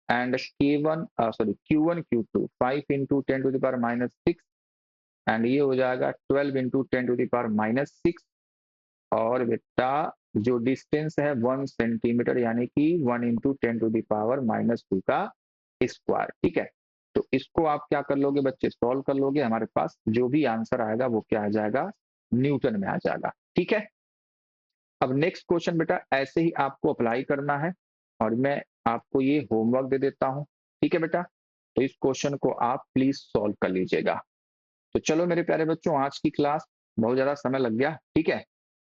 A: and K1 sorry Q1 Q2 5 into 10⁻6, and ये हो जाएगा 12 इंटू 10⁻6, और बेटा जो डिस्टेंस है 1 सेंटीमीटर यानी कि 1 इंटू 10⁻2 का स्क्वायर, ठीक है। तो इसको आप क्या कर लोगे बच्चे, सॉल्व कर लोगे, हमारे पास जो भी आंसर आएगा वो क्या आ जाएगा, न्यूटन में आ जाएगा, ठीक है। अब नेक्स्ट क्वेश्चन बेटा ऐसे ही आपको अप्लाई करना है और मैं आपको ये होमवर्क दे देता हूं, ठीक है बेटा। तो इस क्वेश्चन को आप प्लीज सॉल्व कर लीजिएगा। तो चलो मेरे प्यारे बच्चों, आज की क्लास बहुत ज्यादा समय लग गया, ठीक है।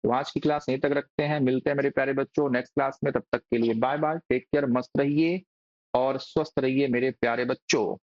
A: तो आज की क्लास यहीं तक रखते हैं, मिलते हैं मेरे प्यारे बच्चों नेक्स्ट क्लास में। तब तक के लिए बाय बाय, टेक केयर, मस्त रहिए और स्वस्थ रहिए मेरे प्यारे बच्चों।